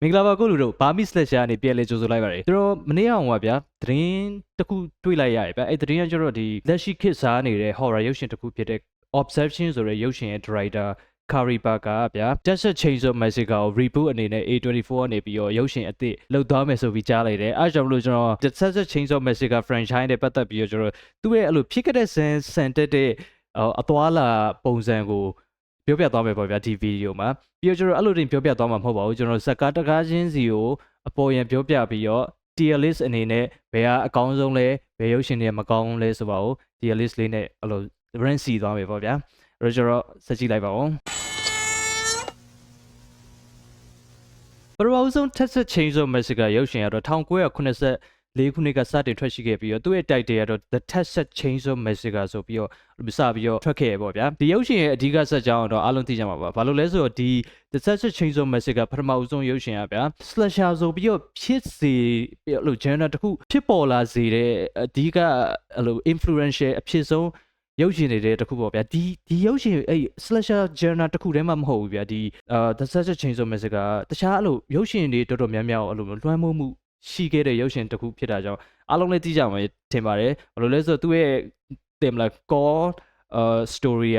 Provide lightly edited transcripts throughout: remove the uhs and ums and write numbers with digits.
မင်္ဂလာပါကိုလူတို့ဘာမီစလက်ရှာနေပြန်လဲကြိုဆိုလိုက်ပါတယ်ကျွန်တော်မနေ့အောင်ပါဗျာသတင်းတစ်ခုတွေ့လိုက်ရတယ်ဗျာအဲ့သတင်းကကျတော့ဒီလက်ရှိခေတ်စားနေတဲ့ horror ရုပ်ရှင်တစ်ခုဖြစ်တဲ့ Obsession ဆိုတဲ့ရုပ်ရှင်ရဲ့ director Kari Parker ဗျာ Texas Chainsaw Massacre ကို reboot အနေနဲ့ A24 ကနေပြီးတော့ရုပ်ရှင်အသစ်လုပ်သွားမယ်ဆိုပြီးကြားလိုက်တယ်အားကြောင့်မလို့ကျွန်တော် Texas Chainsaw Massacre franchise နဲ့ပတ်သက်ပြီးတော့ကျွန်တော်သူ့ရဲ့အဲ့လိုဖြစ်ခဲ့တဲ့ဆန်တက်တဲ့အသွားလာပုံစံကိုပြောပြသွားမယ်ပေါ့ဗျာဒီဗီဒီယိုမှာပြီးတော့ကျွန်တော်အဲ့လိုတင်ပြောပြသွားမှာမဟုတ်ပါဘူးကျွန်တော်ဇက်ကားတကားချင်းစီကိုအပေါ်ရန်ပြောပြပြီးတော့ tier list အနေနဲ့ဘယ်ကအကောင်းဆုံးလဲဘယ်ရုပ်ရှင်တွေမကောင်းလဲဆိုပါဦး tier list လေးနဲ့အဲ့လို rank စီသွားမယ်ပေါ့ဗျာအဲ့တော့ကျွန်တော်ဆက်ကြည့်လိုက်ပါဦးပထမဆုံး Texas Chainsaw Massacre ရုပ်ရှင်ကတော့1984ခုနှစ်ကစတင်ထွက်ရှိခဲ့ပြီးတော့သူ့ရဲ့ title ကတော့ The Texas Chainsaw Massacre ဆိုပြီးတော့စပြီးတော့ထွက်ခဲ့ရပေါ့ဗျာဒီရုပ်ရှင်ရဲ့အဓိကဇာတ်ကြောင်းတော့အားလုံးသိကြမှာပါဘာလို့လဲဆိုတော့ဒီ The Texas Chainsaw Massacre ပထမဆုံးရုပ်ရှင်ကဗျာ slasher ဆိုပြီးတော့ဖြစ်စေအဲ့လို genre တစ်ခုဖြစ်ပေါ်လာစေတဲ့အဓိကအဲ့လို influential အဖြစ်ဆုံးရုပ်ရှင်တွေတခုပေါ့ဗျာဒီရုပ်ရှင်အဲ့ slasher genre တခုတည်းမှမဟုတ်ဘူးဗျာဒီThe Texas Chainsaw Massacre တခြားအဲ့လိုရုပ်ရှင်တွေတော်တော်များများအဲ့လိုလွှမ်းမိုးမှုရှိခဲ့တဲ့ရုပ်ရှင်တစ်ခုဖြစ်တာကြောင့်အားလုံးလည်းသိကြမှာထင်ပါတယ်ဘာလို့လဲဆိုတော့သူ့ရဲ့တင်မလား core story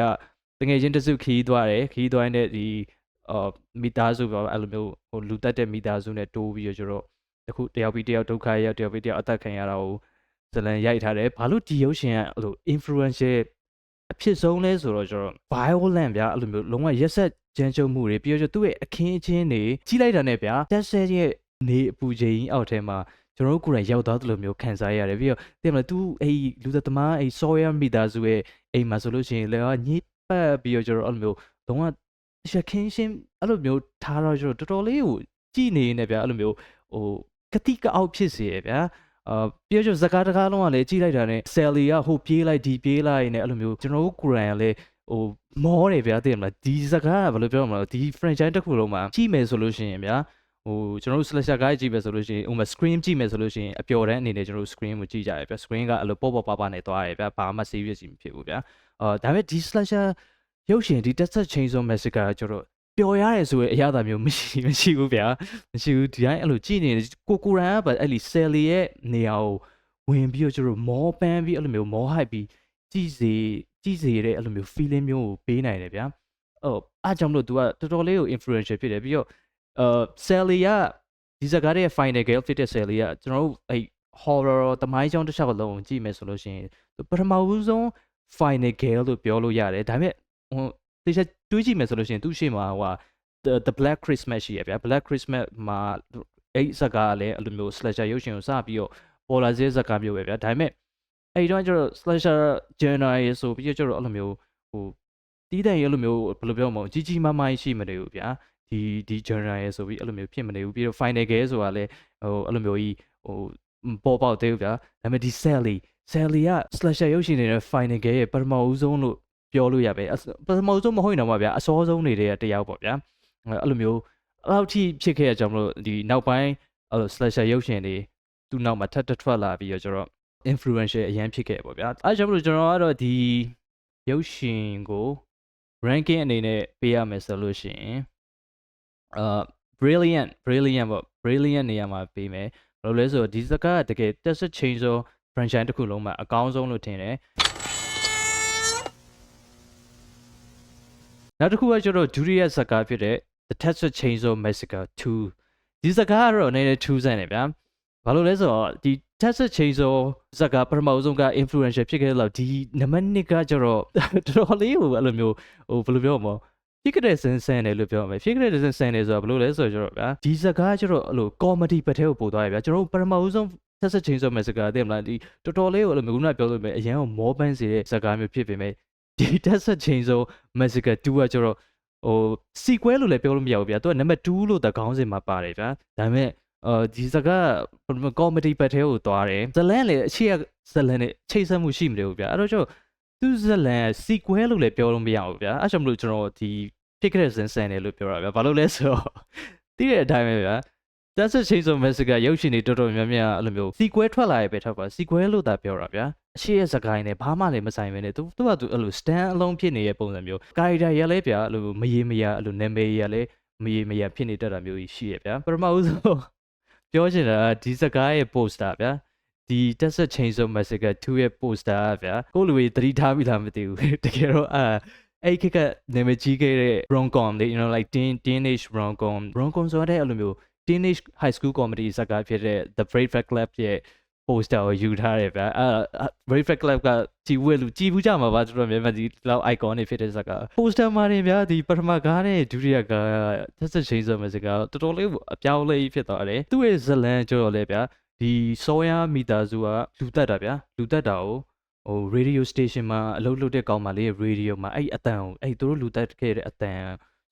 ကတကယ်ချင်းတစုခီးသွားတဲ့ဒီမိသားစုပေါ့အဲ့လိုမျိုးဟိုလူတက်တဲ့မိသားစုနဲ့တိုးပြီးတော့ကျတော့တခုတယောက်ပြီးတယောက်ဒုက္ခရောက်တယောက်ပြီးတယောက်အသက်ခံရတာကိုဇလန်ရိုက်ထားတယ်ဘာလို့ဒီရုပ်ရှင်ကအဲ့လို influential အဖြစ်ဆုံးလဲဆိုတော့ကျတော့ violent ဗျာအဲ့လိုမျိုးလုံးဝရက်ဆက်ကြမ်းကြုတ်မှုတွေပြီးတော့သူ့ရဲ့အခင်းအကျင်းတွေကြီးလိုက်တာနဲ့ဗျာတက်ဆက်ရဲ့နေအပူချိန်အောက်ထဲမှာကျွန်တော်တို့ကိုယ်တိုင်ရောက်သွားသလိုမျိုးခံစားရတယ်ပြီးတော့တင်မလား तू အဲ့လူသက်သမားအဲ့ Sawyer မိသားစုရဲ့အိမ်မှာဆိုလို့ရှိရင်လည်းညစ်ပတ်ပြီးတော့ကျွန်တော်အဲ့လိုမျိုးလုံးဝရှက်ခင်းရှင်းအဲ့လိုမျိုးထားတော့ကျွန်တော်တော်တော်လေးကိုကြည်နေနေဗျာအဲ့လိုမျိုးဟိုကတိကအောက်ဖြစ်စေရဗျာပြီးတော့ဇကာတကားလုံးကလည်းကြည်လိုက်တာနဲ့ Sally ကဟိုပြေးလိုက်ဒီပြေးလိုက်နဲ့အဲ့လိုမျိုးကျွန်တော်တို့ကိုယ်တိုင်ကလည်းဟိုမောတယ်ဗျာသိရမလားဒီဇကာကဘယ်လိုပြောမလဲဒီ franchise တစ်ခုလုံးမှာကြည့်မယ်ဆိုလို့ရှိရင်ဗျာဟိုကျွန်တော်တို့ slasher ကားကြည့်မယ်ဆိုလို့ရှိရင်ဥမာ screen ကြည့်မယ်ဆိုလို့ရှိရင်အပျော်တန်းအနေနဲ့ကျွန်တော်တို့ screen ကိုကြည့်ကြရဗျာ screen ကအဲ့လိုပေါ့ပါနဲ့သွားရဗျာဘာမှ serious ကြီးမဖြစ်ဘူးဗျာဒါပေမဲ့ဒီ slasher ရုပ်ရှင်ဒီ Texas Chainsaw Massacre ကကျတော့ပျော်ရတယ်ဆိုရင်အရသာမျိုးမရှိဘူးဗျာမရှိဘူးဒီတိုင်းအဲ့လိုကြည့်နေကိုရန်ကအဲ့လီ Sally ရဲ့နေရာကိုဝင်ပြီးတော့ကျတော့မောပန်းပြီးအဲ့လိုမျိုးမောဟိုက်ပြီးကြည့်စေတဲ့အဲ့လိုမျိုး feeling မျိုးကိုပေးနိုင်တယ်ဗျာအားကြောင့်မလို့ तू ကတော်တော်လေးကို influential ဖြစ်တယ်ပြီးတော့Sally ကဒီဇာတ်ကားရဲ့ final girl ဖြစ်တဲ့ Sally ကကျွန်တော်တို့အဲ့ horror သမိုင်းကြောင်းတစ်လျှောက်လုံးကြည့်မယ်ဆိုလို့ရှိရင်ပထမဆုံး final girl လို့ပြောလို့ရတယ်ဒါပေမဲ့ဟိုတေချာတွေးကြည့်မယ်ဆိုလို့ရှိရင်သူ့ရှေ့မှာဟို the Black Christmas ရှိရဗျာ Black Christmas မှာအဲ့ဇာတ်ကားကလည်းအဲ့လိုမျိုး slasher ရုပ်ရှင်ကိုစပြီးတော့ပေါ်လာစေဇာတ်ကားမျိုးပဲဗျာဒါပေမဲ့အဲ့တော့ကျတော့ slasher genre ရေဆိုပြီးတော့ကျတော့အဲ့လိုမျိုးဟိုတီးတဲ့ရေအဲ့လိုမျိုးဘယ်လိုပြောမလဲကြီးမားရှိမနေဘူးဗျာဒီ genre ရေဆိုပြီးအဲ့လိုမျိုးဖြစ်မနေဘူးပြီးတော့ final girl ဆိုတာလည်းဟိုအဲ့လိုမျိုးကြီးဟိုပေါ်ပေါက်သေးဘူးဗျာဒါပေမဲ့ဒီ Sally က slasher ရုပ်ရှင်တွေနဲ့ final girl ရဲ့ပထမဦးဆုံးလို့ပြောလို့ရပဲပထမဆုံးမဟုတ်ရင်တော့ဗျာအစောဆုံးနေတဲ့တယောက်ပေါ့ဗျာအဲ့လိုမျိုးအဲ့လောက်ထိဖြစ်ခဲ့ရကြမလို့ဒီနောက်ပိုင်းအဲ့လို slasher ရုပ်ရှင်တွေသူ့နောက်မှာထပ်ထွက်လာပြီးတော့ကျတော့ influential အရန်ဖြစ်ခဲ့ပေါ့ဗျာအဲ့ကြောင့်မလို့ကျွန်တော်ကတော့ဒီရုပ်ရှင်ကို ranking အနေနဲ့ပေးရမယ်ဆိုလို့ရှိရင်brilliant ပေါ့ brilliant နေရာမှာပေးမယ်ဘာလို့လဲဆိုတော့ဒီဇာတ်ကားကတကယ် Texas Chainsaw franchise တစ်ခုလုံးမှာအကောင်းဆုံးလို့ထင်တယ်နောက်တစ်ခုကကျတော့ဒုတိယဇာတ်ကားဖြစ်တဲ့ The Texas Chainsaw Massacre 2ဒီဇာတ်ကားကတော့အနေနဲ့ထူးဆန်းတယ်ဗျာဘာလို့လဲဆိုတော့ဒီ Texas Chainsaw ဇာတ်ကားပထမဆုံးက influential ဖြစ်ခဲ့လို့ဒီနံပါတ်1ကကျတော့တော်တော်လေးဟိုအဲ့လိုမျိုးဟိုဘယ်လိုပြောမလဲဖြစ်ခဲ့တဲ့ဆန်းတယ်လို့ပြောမယ်ဖြစ်ခဲ့တဲ့ဆန်းတယ်ဆိုတော့ဘယ်လိုလဲဆိုတော့ဗျာဒီဇာတ်ကားကျတော့အဲ့လို comedy ဘက်ထဲကိုပို့သွားရဗျာကျွန်တော်တို့ပထမဆုံး Texas Chainsaw Massacre သိမလားဒီတော်တော်လေးကိုအဲ့လိုမျိုးခုနပြောလို့ပဲအရန်ကိုမောပန်းစေတဲ့ဇာတ်ကားမျိုးဖြစ်ပေမဲ့ဒီ Texas Chainsaw Massacre 2ကကျတော့ဟို sequel လို့လည်းပြောလို့မရဘူးဗျာသူကနံပါတ်2လို့သာခေါင်းစဉ်မှာပါတယ်ဗျာဒါပေမဲ့ဒီဇာတ်ကား comedy ဘက်ထဲကိုသွားတယ်ဇလန်လေအရှိရဇလန်နဲ့ချိတ်ဆက်မှုရှိမလို့ဗျာအဲ့တော့ကျတော့သူဇလန် sequel လို့လည်းပြောလို့မရဘူးဗျာအဲ့ကြောင့်မလို့ကျွန်တော်ဒီဖြစ်ခဲ့တဲ့ဆန်းတယ်လို့ပြောတာဗျာဘာလို့လဲဆိုတော့သိတဲ့အတိုင်းပဲဗျာ Texas Chainsaw Massacre ရုပ်ရှင်တွေတော်တော်များများအဲ့လိုမျိုး sequel ထွက်လာရဲ့ပဲထောက်ပါ sequel လို့သာပြောတာဗျာအရှိရဇာတ်ကားနဲ့ဘာမှလည်းမဆိုင်ပဲနဲ့သူကသူအဲ့လို stand alone ဖြစ်နေတဲ့ပုံစံမျိုး character ရလဲဗျာအဲ့လိုမရေမရအဲ့လိုနာမည်ရလဲ မရဖြစ်နေတတ်တာမျိုးကြီးရှိရဗျာပထမဦးဆုံးပြောချင်တာဒီစကားရဲ့ poster ဗျာဒီ Texas Chainsaw Massacre 2ရဲ့ poster ဗျာကိုလူကြီးသတိထားပြီလားမသိဘူးတကယ်တော့အဲ့ခက်ကနာမည်ကြီးခဲ့တဲ့ rom-com လေ you know like teenage rom-com ဆိုတဲ့အဲ့လိုမျိုး teenage high school comedy ဇာတ်ကားဖြစ်တဲ့ The Breakfast Club ရဲ့ poster ကိုယူထားတယ်ဗျာBreakfast Club ကကြည်ဝဲလူကြည်ဘူးကြမှာပါတော်တော်များများဒီလောက် icon တွေဖြစ်တဲ့ဇာတ်ကား poster မှာနေဗျာဒီပထမကားနဲ့ဒုတိယကား Texas Chainsaw Massacre တော်တော်လေးအပြောင်းလဲဖြစ်သွားတယ်သူ့ရဲ့ဇလန်ကြော်လဲဗျာဒီစောရမိသားစုကလူတက်တာဗျာလူတက်တာကိုဟို radio station မှာအလုပ်လုပ်တဲ့ကောင်မလေးရဲ့ radio မှာအဲ့အတန်ကိုအဲ့သူတို့လူတက်ခဲ့တဲ့အတန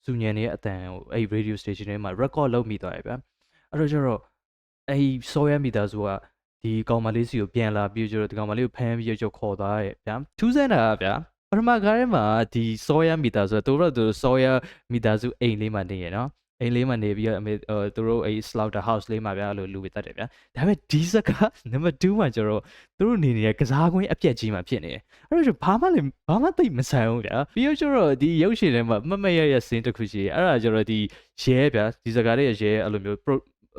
်စူညံနေတဲ့အတန်ကိုအဲ့ radio station ထဲမှာ record လုပ်မိသွားတယ်ဗျာအဲ့တော့ကျတော့အဲ့စောရမိသားစုကဒီကောင်မလေးစီကိုပြန်လာပြီးကျတော့ဒီကောင်မလေးကိုဖမ်းပြီးကျခေါ်သွားတယ်ဗျာထူးဆန်းတာဗျာပထမကားထဲမှာဒီစောရမိသားစုသူတို့စောရမိသားစုအိမ်လေးမှာနေရနော်အိမ်လေးမှာနေပြီးတော့သူတို့အဲ့ slaughter house လေးမှာဗျာအဲ့လိုလူဝေတတ်တယ်ဗျာဒါပေမဲ့ဒီစကားနံပါတ်2မှာကျတော့သူတို့နေနေတဲ့ကစားကွင်းအပြက်ကြီးမှာဖြစ်နေတယ်အဲ့တော့ဘာမှသိမဆိုင်ဘူးဗျာပြီးတော့ကျတော့ဒီရုပ်ရှင်ထဲမှာမရစင်းတစ်ခုရှိအဲ့ဒါကျတော့ဒီရဲဗျာဒီစကားလေးရဲအဲ့လိုမျိုး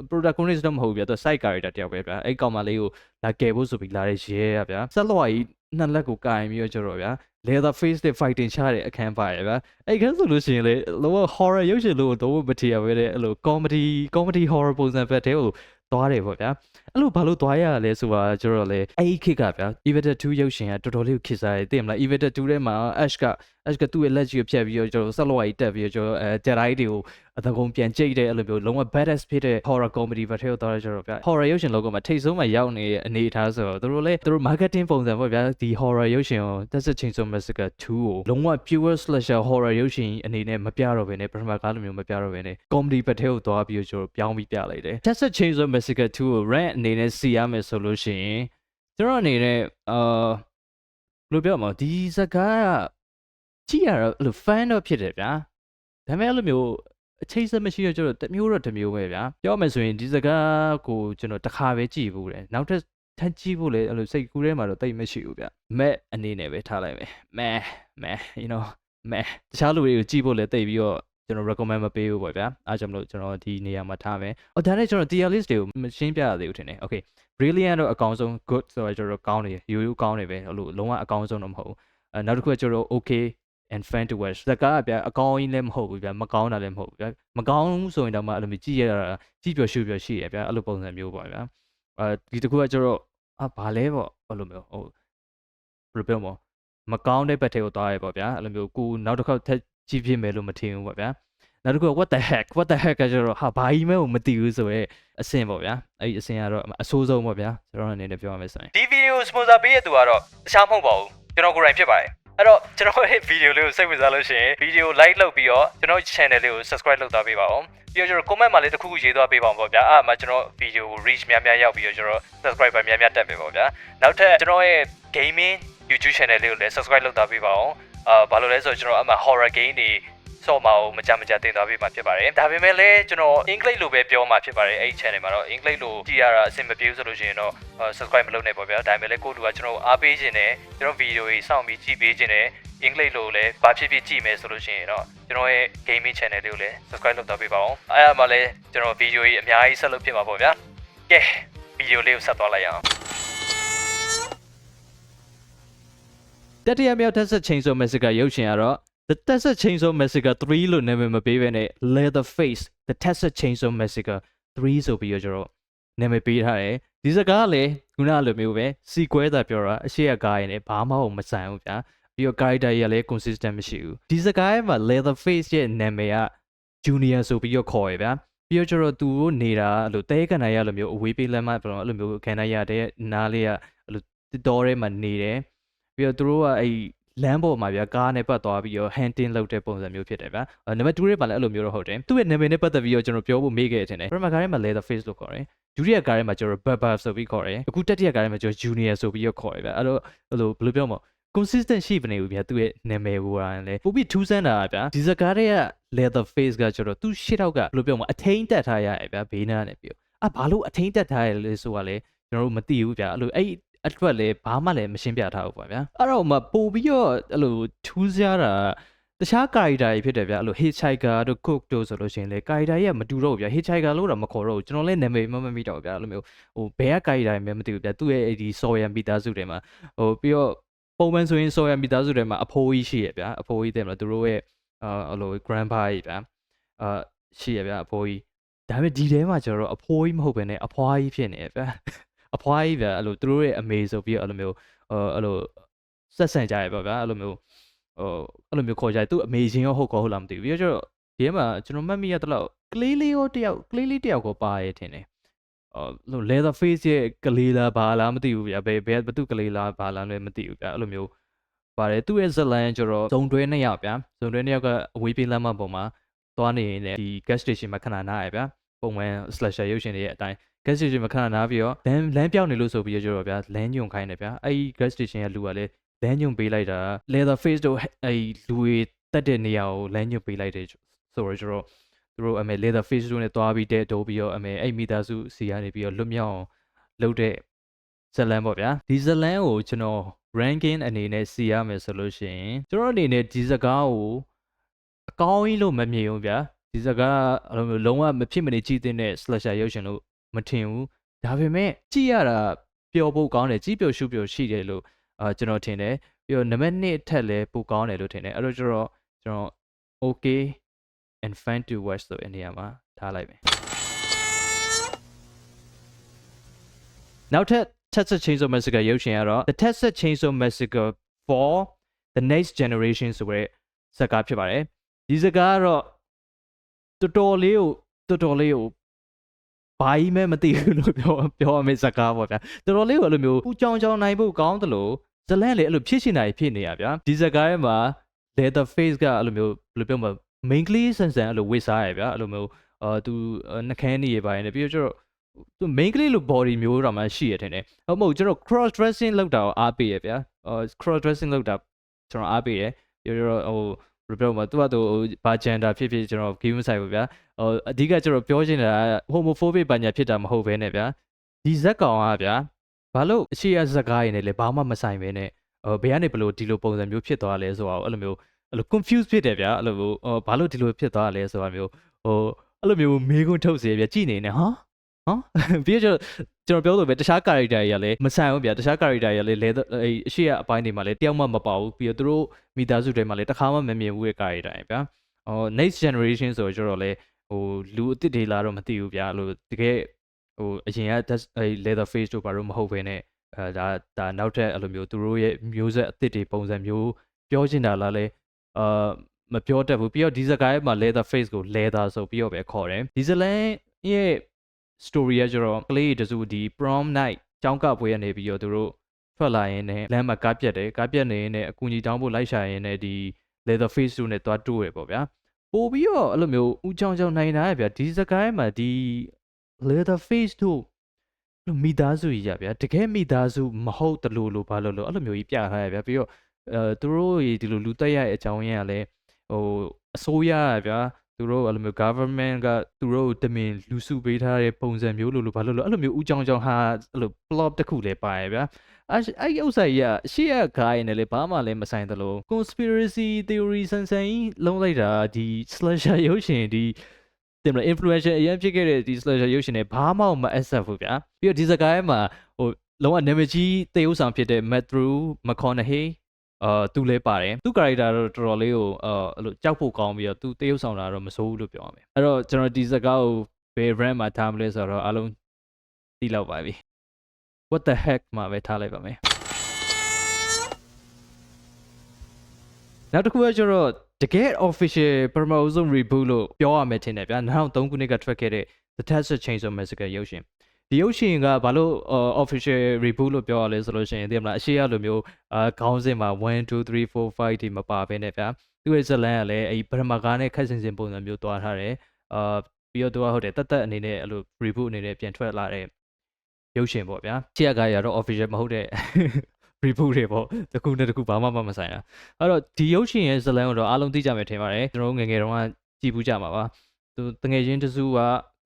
protagonist တော့မဟုတ်ဗျာသူ side character တယောက်ပဲဗျာအဲ့ကောင်မလေးကိုလာကယ်ဖို့ဆိုပြီးလာတဲ့ရဲရဗျာဆက်လွှာကြီးနှစ်လက်ကိုကင်ပြီးတော့ကျတော့ဗျာ leather face နဲ့ fighting ချတဲ့အခန်းပါရဗျာအဲ့ခန်းဆိုလို့ရှိရင်လေလော horror ရုပ်ရှင်လို့တော့မထီရပဲတဲ့အဲ့လို comedy horror ပုံစံပဲတဲ့ဟိုသွားတယ်ပေါ့ဗျာအဲ့လိုဘာလို့သွားရလဲဆိုတာကျတော့လေအဲ့ခက်ကဗျာ Evita 2ရုပ်ရှင်ကတော်တော်လေးကိုခစ်စားတယ်သိမလား Evita 2ထဲမှာ Ash ကသူ့ရဲ့လက်ကြီးကိုဖြတ်ပြီးတော့ကျတော့ဆက်လွှာကြီးတက်ပြီးတော့ကျတော့Jedi တွေကိုအတကုံပြန်ကြိတ်တဲ့အဲ့လိုမျိုးလုံးဝ badass ဖြစ်တဲ့ horror comedy ပဲထဲကိုသွားရကြတော့ဗျာ horror ရုပ်ရှင်လောကမှာထိတ်ဆုံးမှာရောက်နေတဲ့အနေအထားဆိုတော့သူတို့ marketing ပုံစံပေါ့ဗျာဒီ horror ရုပ်ရှင်ကို Texas Chainsaw Massacre 2ကိုလုံးဝ pure slasher horror ရုပ်ရှင်အနေနဲ့မပြတော့ဘဲနဲ့ပထမကားလိုမျိုးမပြတော့ဘဲနဲ့ comedy ပဲထဲကိုသွားပြီးတော့ကျတော့ပြောင်းပြီးပြလိုက်တယ် Texas Chainsaw Massacre 2ကို rant အနေနဲ့စီရမယ်ဆိုလို့ရှိရင်ကျွန်တော်အနေနဲ့ဘယ်လိုပြောမလဲဒီစကားကကြည့်ရတော့အဲ့လို fan တော့ဖြစ်တယ်ဗျာဒါပေမဲ့အဲ့လိုမျိုးအခြေစမရှိတော့ကျတော့တမျိုးပဲဗျာပြောမယ်ဆိုရင်ဒီစကားကိုကျွန်တော်တစ်ခါပဲကြည့်ဘူးတယ်နောက်ထပ်ထပ်ကြည့်ဖို့လေအဲ့လိုစိတ်ကူးထဲမှာတော့တိတ်မရှိဘူးဗျမက်အနေနဲ့ပဲထားလိုက်မယ်မဲ you know မဲတခြားလူတွေကိုကြည့်ဖို့လေတိတ်ပြီးတော့ကျွန်တော် recommend မပေးဘူးပေါ့ဗျာအားကြောင့်မလို့ကျွန်တော်ဒီနေရာမှာထားမယ်ဒါနဲ့ကျွန်တော် tier list တွေကိုမရှင်းပြရသေးဘူးထင်တယ် okay brilliant တော့အကောင်းဆုံး good ဆိုတော့ကျွန်တော်ကောင်းတယ်ရိုးကောင်းတယ်ပဲအဲ့လိုလုံးဝအကောင်းဆုံးတော့မဟုတ်ဘူးနောက်တစ်ခုကကျွန်တော် okay and fan to watch စကားဗျာအကောင်းကြီးလည်းမဟုတ်ဘူးဗျာမကောင်းတာလည်းမဟုတ်ဘူးဗျာမကောင်းဆိုရင်တော့မှအဲ့လိုမျိုးကြည့်ရတာကြည့်ပျော်ရှုပျော်ရှိရဗျာအဲ့လိုပုံစံမျိုးပေါ့ဗျာဒီတစ်ခုကကျွန်တော်ဘာလဲပေါ့အဲ့လိုမျိုးဟိုဘယ်လိုပြောမလဲမကောင်းတဲ့ဘက်ထဲကိုသွားရပေါ့ဗျာအဲ့လိုမျိုးကိုနောက်တစ်ခေါက်ထပ်ကြည့်ဖြစ်မယ်လို့မထင်ဘူးပေါ့ဗျာနောက်တစ်ခုက what the heck ကကျွန်တော်ဟာဘာကြီးမဲကိုမသိဘူးဆိုရဲအဆင့်ပေါ့ဗျာအဲ့ဒီအဆင့်ကတော့အဆိုးဆုံးပေါ့ဗျာကျွန်တော်အနေနဲ့ပြောရမယ်ဆိုရင်ဒီဗီဒီယို sponsor ပေးရတဲ့သူကတော့တခြားမဟုတ်ပါဘူးကျွန်တော်ကိုယ်တိုင်ဖြစ်ပါတယ်အဲ့တော့ကျွန်တော်ရဲ့ဗီဒီယိုလေးကိုစိတ်ဝင်စားလို့ရှိရင်ဗီဒီယို like လုပ်ပြီးတော့ကျွန်တော် channel လေးကို subscribe လုပ်သွားပေးပါဦးပြီးတော့ကျွန်တော် comment မှာလေးတစ်ခုခုရေးသွားပေးပါဦးပေါ့ဗျာအဲ့မှာကျွန်တော်ဗီဒီယို reach များရောက်ပြီးတော့ကျွန်တော် subscriber များတက်ပြီပေါ့ဗျာနောက်ထပ်ကျွန်တော်ရဲ့ gaming YouTube channel လေးကိုလည်း subscribe လုပ်သွားပေးပါဦးဘာလို့လဲဆိုတော့ကျွန်တော်အမှ horror game တွေဆော့မှာကိုမကြတင်သွားပေးမှာဖြစ်ပါတယ်ဒါပေမဲ့လည်းကျွန်တော်အင်္ဂလိပ်လိုပဲပြောမှာဖြစ်ပါတယ်အဲ့ဒီ channel မှာတော့အင်္ဂလိပ်လိုကြည့်ရတာအဆင်မပြေဘူးဆိုလို့ရှိရင်တော့ subscribe မလုပ်နဲ့ပေါ့ဗျာဒါပေမဲ့လည်းကိုယ့်လူကကျွန်တော်အားပေးခြင်းနဲ့ကျွန်တော်ဗီဒီယိုတွေစောင့်ပြီးကြည့်ပေးခြင်းနဲ့အင်္ဂလိပ်လိုလည်းဘာဖြစ်ဖြစ်ကြည့်မယ်ဆိုလို့ရှိရင်တော့ကျွန်တော်ရဲ့ gaming channel လေးကိုလည်း subscribe လုပ်သွားပေးပါဦးအဲ့ဒါမှလည်းကျွန်တော်ဗီဒီယိုကြီးအများကြီးဆက်လုပ်ဖြစ်မှာပေါ့ဗျာကဲဗီဒီယိုလေးကိုဆက်သွားလိုက်အောင်တတိယမြောက် Texas Chainsaw Massacre ရုပ်ရှင်ကတော့The Texas Chainsaw Massacre 3လို့နာမည်မပေးဘဲနဲ့ Leatherface The Texas Chainsaw Massacre 3ဆိုပြီးတော့ကျွန်တော်နာမည်ပေးထားတယ်ဒီစကားကလည်းခုနလိုမျိုးပဲစီကွဲတာပြောတာအရှိရကားရင်လည်းဘာမှမဆိုင်ဘူးဗျာပြီးတော့ character ကြီးကလည်း consistent မရှိဘူးဒီစကားရဲ့မှာ Leatherface ရဲ့နာမည်က Junior ဆိုပြီးတော့ခေါ်ရဗျာပြီးတော့ကျွန်တော်သူတို့နေတာအဲ့လိုတဲကန်နိုင်ရလိုမျိုးအဝေးပေးလမ်းမအဲ့လိုမျိုးခံနိုင်ရတဲ့နားလေးကအဲ့လိုတော်ထဲမှာနေတယ်ပြီးတော့သူတို့ကအဲ့လမ်းပေါ်မှာဗျာကားနဲ့ပတ်သွားပြီးတော့ hunting လုပ်တဲ့ပုံစံမျိုးဖြစ်တယ်ဗျာနံပါတ်2ရဲ့ပါလဲအဲ့လိုမျိုးတော့ဟုတ်တယ်သူ့ရဲ့နာမည်နဲ့ပတ်သက်ပြီးတော့ကျွန်တော်ပြောဖို့မေ့ခဲ့တယ်ထင်တယ်ပထမကားထဲမှာ Leatherface လို့ခေါ်တယ်ဒုတိယကားထဲမှာကျွန်တော် Baba ဆိုပြီးခေါ်တယ်အခုတတိယကားထဲမှာကျွန်တော် Junior ဆိုပြီးတော့ခေါ်တယ်ဗျာအဲ့လိုဘယ်လိုပြောမလဲ consistent ရှိမနေဘူးဗျာသူ့ရဲ့နာမည်ကိုလည်းပို့ပြီးထူးဆန်းတာဗျာဒီစကားတွေက Leatherface ကကျွန်တော်သူ့ရှစ်ထောက်ကဘယ်လိုပြောမလဲအထိန်တက်ထားရရဲ့ဗျာဘေးနားနဲ့ပြီးဘာလို့အထိန်တက်ထားရလဲဆိုတာလေကျွန်တော်တို့မသိဘူးဗျာအဲ့လိုအဲ့အတွက်လည်းဘာမှလည်းမရှင်းပြထားဘူးပေါ့ဗျာအဲ့တော့မှပို့ပြီးတော့အဲ့လိုထူးခြားတာ တခြား character တွေဖြစ်တယ်ဗျအဲ့လို hitchhiker တို့ cook တို့ဆိုလို့ရှိရင်လေ character ကြီးကမတူတော့ဘူးဗျ hitchhiker လို့တော့မခေါ်တော့ဘူးကျွန်တော်လည်းနာမည်မမိတော့ဘူးဗျအဲ့လိုမျိုးဟိုဘယ်က character တွေမှမသိဘူးဗျသူ့ရဲ့ဒီ Sawyer မိသားစုတွေမှာဟိုပြီးတော့ပုံမှန်ဆိုရင် Sawyer မိသားစုတွေမှာအဖိုးကြီးရှိရဗျအဖိုးကြီးတဲ့မလားသူတို့ရဲ့အဲ့လို grandpa ကြီးဗျရှိရဗျအဖိုးကြီးဒါပေမဲ့ဒီထဲမှာကျတော့အဖိုးကြီးမဟုတ်ဘဲနဲ့အဖွားကြီးဖြစ်နေဗျအဖွားကြီးဗျအဲ့လိုသူတို့ရဲ့အမေဆိုပြီးတော့အဲ့လိုမျိုးအဲ့လိုဆက်ဆံကြရပါဗျအဲ့လိုမျိုးအဲ့လိုမျိုးခေါ်ကြတယ်သူ့အမေချင်းရောဟုတ်ကောဟုတ်လားမသိဘူးပြီးတော့ကျတော့ဒီထဲမှာကျွန်တော်မှတ်မိရတဲ့လောက်ကလေးလေးတယောက်ကိုပါရဲထင်တယ်leather face ရဲ့ကလေးလားဘာလားမသိဘူးဗျဘယ်သူကလေးလားဘာလားလည်းမသိဘူးဗျအဲ့လိုမျိုးပါတယ်သူ့ရဲ့ဇလန်ကျတော့ဇုံတွဲ2ယောက်ဗျဇုံတွဲ2ယောက်ကအဝေးပြေးလမ်းမပေါ်မှာသွားနေနေဒီ gas station မှာခဏနားရဗျပုံမှန် slasher ရုပ်ရှင်တွေရဲ့အတိုင်း gas station မှာခဏနားပြီးတော့လမ်းပြောင်းနေလို့ဆိုပြီးတော့ကျတော့ဗျလမ်းညွန်ခိုင်းတယ်ဗျအဲ့ဒီ gas station ရဲ့လူကလည်းလမ်းညွန်ပေးလိုက်တာ leather face တို့အဲ့လူတွေတက်တဲ့နေရာကိုလမ်းညွန်ပေးလိုက်တယ်ဆိုတော့ကျတော့သူတို့leather face တို့နဲ့သွားပြီးတဲ့တိုးပြီးတော့အဲ့မိသားစုစီကနေပြီးတော့လွတ်မြောက်အောင်လုပ်တဲ့ဇလန်ပေါ့ဗျာဒီဇလန်ကိုကျွန်တော် ranking အနေနဲ့စီရမယ်ဆိုလို့ရှိရင်ကျွန်တော်အနေနဲ့ဒီစကားကိုအကောင်းကြီးလို့မမြင်ဘူးဗျာဒီစကားအဲ့လိုလုံးဝမဖြစ်မနေကြည့်တဲ့ slasher ရုပ်ရှင်လို့မထင်ဘူးဒါပေမဲ့ကြည့်ရတာပျော်ဖို့ကောင်းတယ်ကြည့်ပျော်ရှုပျော်ရှိတယ်လို့ကျွန်တော်ထင်တယ်ပြီးတော့နံပါတ်1အထက်လည်းပိုကောင်းတယ်လို့ထင်တယ်အဲ့တော့ကျွန်တော် okay and fun to watch ဆိုတဲ့နေရာမှာထားလိုက်မယ်နောက်ထပ် Texas Chainsaw Massacre ရုပ်ရှင်ကတော့ The Texas Chainsaw Massacre for the Next Generation ဆိုတဲ့ဇာတ်ကားဖြစ်ပါတယ်ဒီဇာတ်ကားကတော့တော်တော်လေးကိုဘာကြီးမဲမသိဘူးလို့ပြောရမယ့်ဇာတ်ကားပေါ့ဗျာတော်တော်လေးကိုအဲ့လိုမျိုးဦးကြောင်နိုင်ဖို့ကောင်းတယ်လို့ဇလန့်လေအဲ့လိုဖြစ်ရှင်တာဖြစ်နေရဗျာဒီဇာတ်ကားထဲမှာ leather face ကအဲ့လိုမျိုးဘယ်လိုပြောမလဲ main ကလေးဆန်အဲ့လိုဝစ်စားရဗျာအဲ့လိုမျိုးသူနှကန်းနေရပါတယ်ပြီးတော့ကျတော့သူ main ကလေးလို body မျိုးတော့မှရှိရတဲ့ဟုတ်မဟုတ်ကျွန်တော် cross dressing လောက်တာကိုအားပေးရဗျာcross dressing လောက်တာကျွန်တော်အားပေးရပြီးတော့ဟိုဘယ်လိုပြောမလဲသူကသူဘာ gender ဖြစ်ကျွန်တော် game ဆိုင်ပေါ့ဗျာအဓိကကျွန်တော်ပြောချင်တာက homophobic ဘာညာဖြစ်တာမဟုတ်ဘဲနဲ့ဗျာဒီဇက်ကောင်ကဗျာဘာလို့အရှိရဇက်ကားရင်းနဲ့လဲဘာမှမဆိုင်ပဲနဲ့ဘယ်ကနေဘလို့ဒီလိုပုံစံမျိုးဖြစ်သွားလဲဆိုတာကိုအဲ့လိုမျိုးconfuse ဖြစ်တယ်ဗျာအဲ့လိုမျိုးဘာလို့ဒီလိုဖြစ်သွားလဲဆိုတာမျိုးအဲ့လိုမျိုးမေးခွန်းထုတ်စေဗျာကြည်နေနေဟာပြီးတော့ကျွန်တော်ပြောလို့ပဲတခြား character တွေကလည်းမဆိုင်ဘူးဗျာတခြား character တွေကလည်းအရှိရအပိုင်းတွေမှာလည်းတယောက်မှမပါဘူးပြီးတော့သူတို့မိသားစုတွေမှာလည်းတစ်ခါမှမမြင်ဘူးတဲ့ character တွေဗျာnext generation ဆိုတော့လည်းလူအစ်စ်တွေလာတော့မသိဘူးဗျာလို့တကယ်အရင်ကleather face တို့ဘာလို့မဟုတ်ဘဲနဲ့ဒါနောက်ထပ်အဲ့လိုမျိုးသူတို့ရဲ့မျိုးဆက်အစ်စ်တွေပုံစံမျိုးပြောချင်တာလားလဲမပြောတတ်ဘူးပြီးတော့ဒီဇာတ်ကားမှာ leather face ကို leather ဆိုပြီးတော့ပဲခေါ်တယ်ဒီဇလန်ရဲ့ story ကကျတော့ကလေးတစုဒီ prom night ကျောင်းကပွဲရနေပြီးတော့သူတို့ထွက်လာရင်းနဲ့လမ်းမှာကားပြတ်တယ်ကားပြတ်နေရင်းနဲ့အကူကြီးတောင်းဖို့လိုက်ရှာရင်းနဲ့ဒီ leather face တို့နဲ့သွားတွေ့ရပေါ့ဗျာပို့ပြီးတော့အဲ့လိုမျိုးဦးချောင်းနိုင်တာရဗျာဒီစကိုင်းမှာဒီ leather face တို့မိသားစုကြီးရဗျာတကယ်မိသားစုမဟုတ်တလို့ဘာလို့အဲ့လိုမျိုးကြီးပြထားရဗျာပြီးတော့သူတို့ဒီလိုလူတက်ရတဲ့အကြောင်းရင်းကလည်းအစိုးရရဗျာသူတို့အဲ့လိုမျိုး government ကသူတို့တမင်လူစုပေးထားတဲ့ပုံစံမျိုးလို့ဘာလို့အဲ့လိုမျိုးဦးချောင်းဟာအဲ့လို plot တစ်ခုလည်းပါရဗျာအဲ့ဥစ္စာကြီးကရှေ့ရဂိုင်းနဲ့လေဘာမှလည်းမဆိုင်သလို conspiracy theory ဆန်ကြီးလုံးလိုက်တာဒီ slasher ရုပ်ရှင်ဒီတင်မလား influencer အရင်ဖြစ်ခဲ့တဲ့ဒီ slasher ရုပ်ရှင်တွေဘာမှမ accept ဘူးဗျာပြီးတော့ဒီစကားမှာလုံးဝနာမည်ကြီးသေဥဆောင်ဖြစ်တဲ့ Matthew McConaugheyသူလည်းပါတယ်သူ character တော့တော်တော်လေးကိုအဲ့လိုကြောက်ဖို့ကောင်းပြီးတော့သူသေဥဆောင်တာတော့မစိုးဘူးလို့ပြောရမယ်အဲ့တော့ကျွန်တော်ဒီစကားကိုဘယ် brand မှာထားမလဲဆိုတော့အားလုံးသိလောက်ပါပြီ what the heck မှာပဲထားလိုက်ပါမယ်နောက်တစ်ခုကကျတော့တကယ် official ပထမဆုံး reboot လို့ပြောရမယ်ထင်တယ်ဗျာ2003ခုနှစ်ကထွက်ခဲ့တဲ့ The Texas Chainsaw Massacre ရုပ်ရှင်ဒီရုပ်ရှင်ကဘာလို့ official reboot လို့ပြောရလဲဆိုလို့ရှိရင်သိမလားအရှိရလိုမျိုးခေါင်းစဉ်မှာ1 2 3 4 5ဒီမပါဘဲနဲ့ဗျာသူရဲ့ဇလန်ကလည်းအဲ့ပထမကားနဲ့ခက်စင်စင်ပုံစံမျိုးတွားထားတယ်ပြီးတော့သူကဟုတ်တယ်တက်အနေနဲ့အဲ့လို reboot အနေနဲ့ပြန်ထွက်လာတဲ့ရုပ်ရှင်ပေါ့ဗျာရှေ့ကကားရတော့ official မဟုတ်တဲ့ reboot တွေပေါ့တခုနဲ့တခုဘာမှမဆိုင်တာအဲ့တော့ဒီရုပ်ရှင်ရဲ့ဇလန်ကိုတော့အားလုံးသိကြမယ်ထင်ပါတယ်ကျွန်တော်ငယ်ငယ်တုန်းကကြည့်ဘူးကြမှာပါသူတငယ်ချင်းတစုက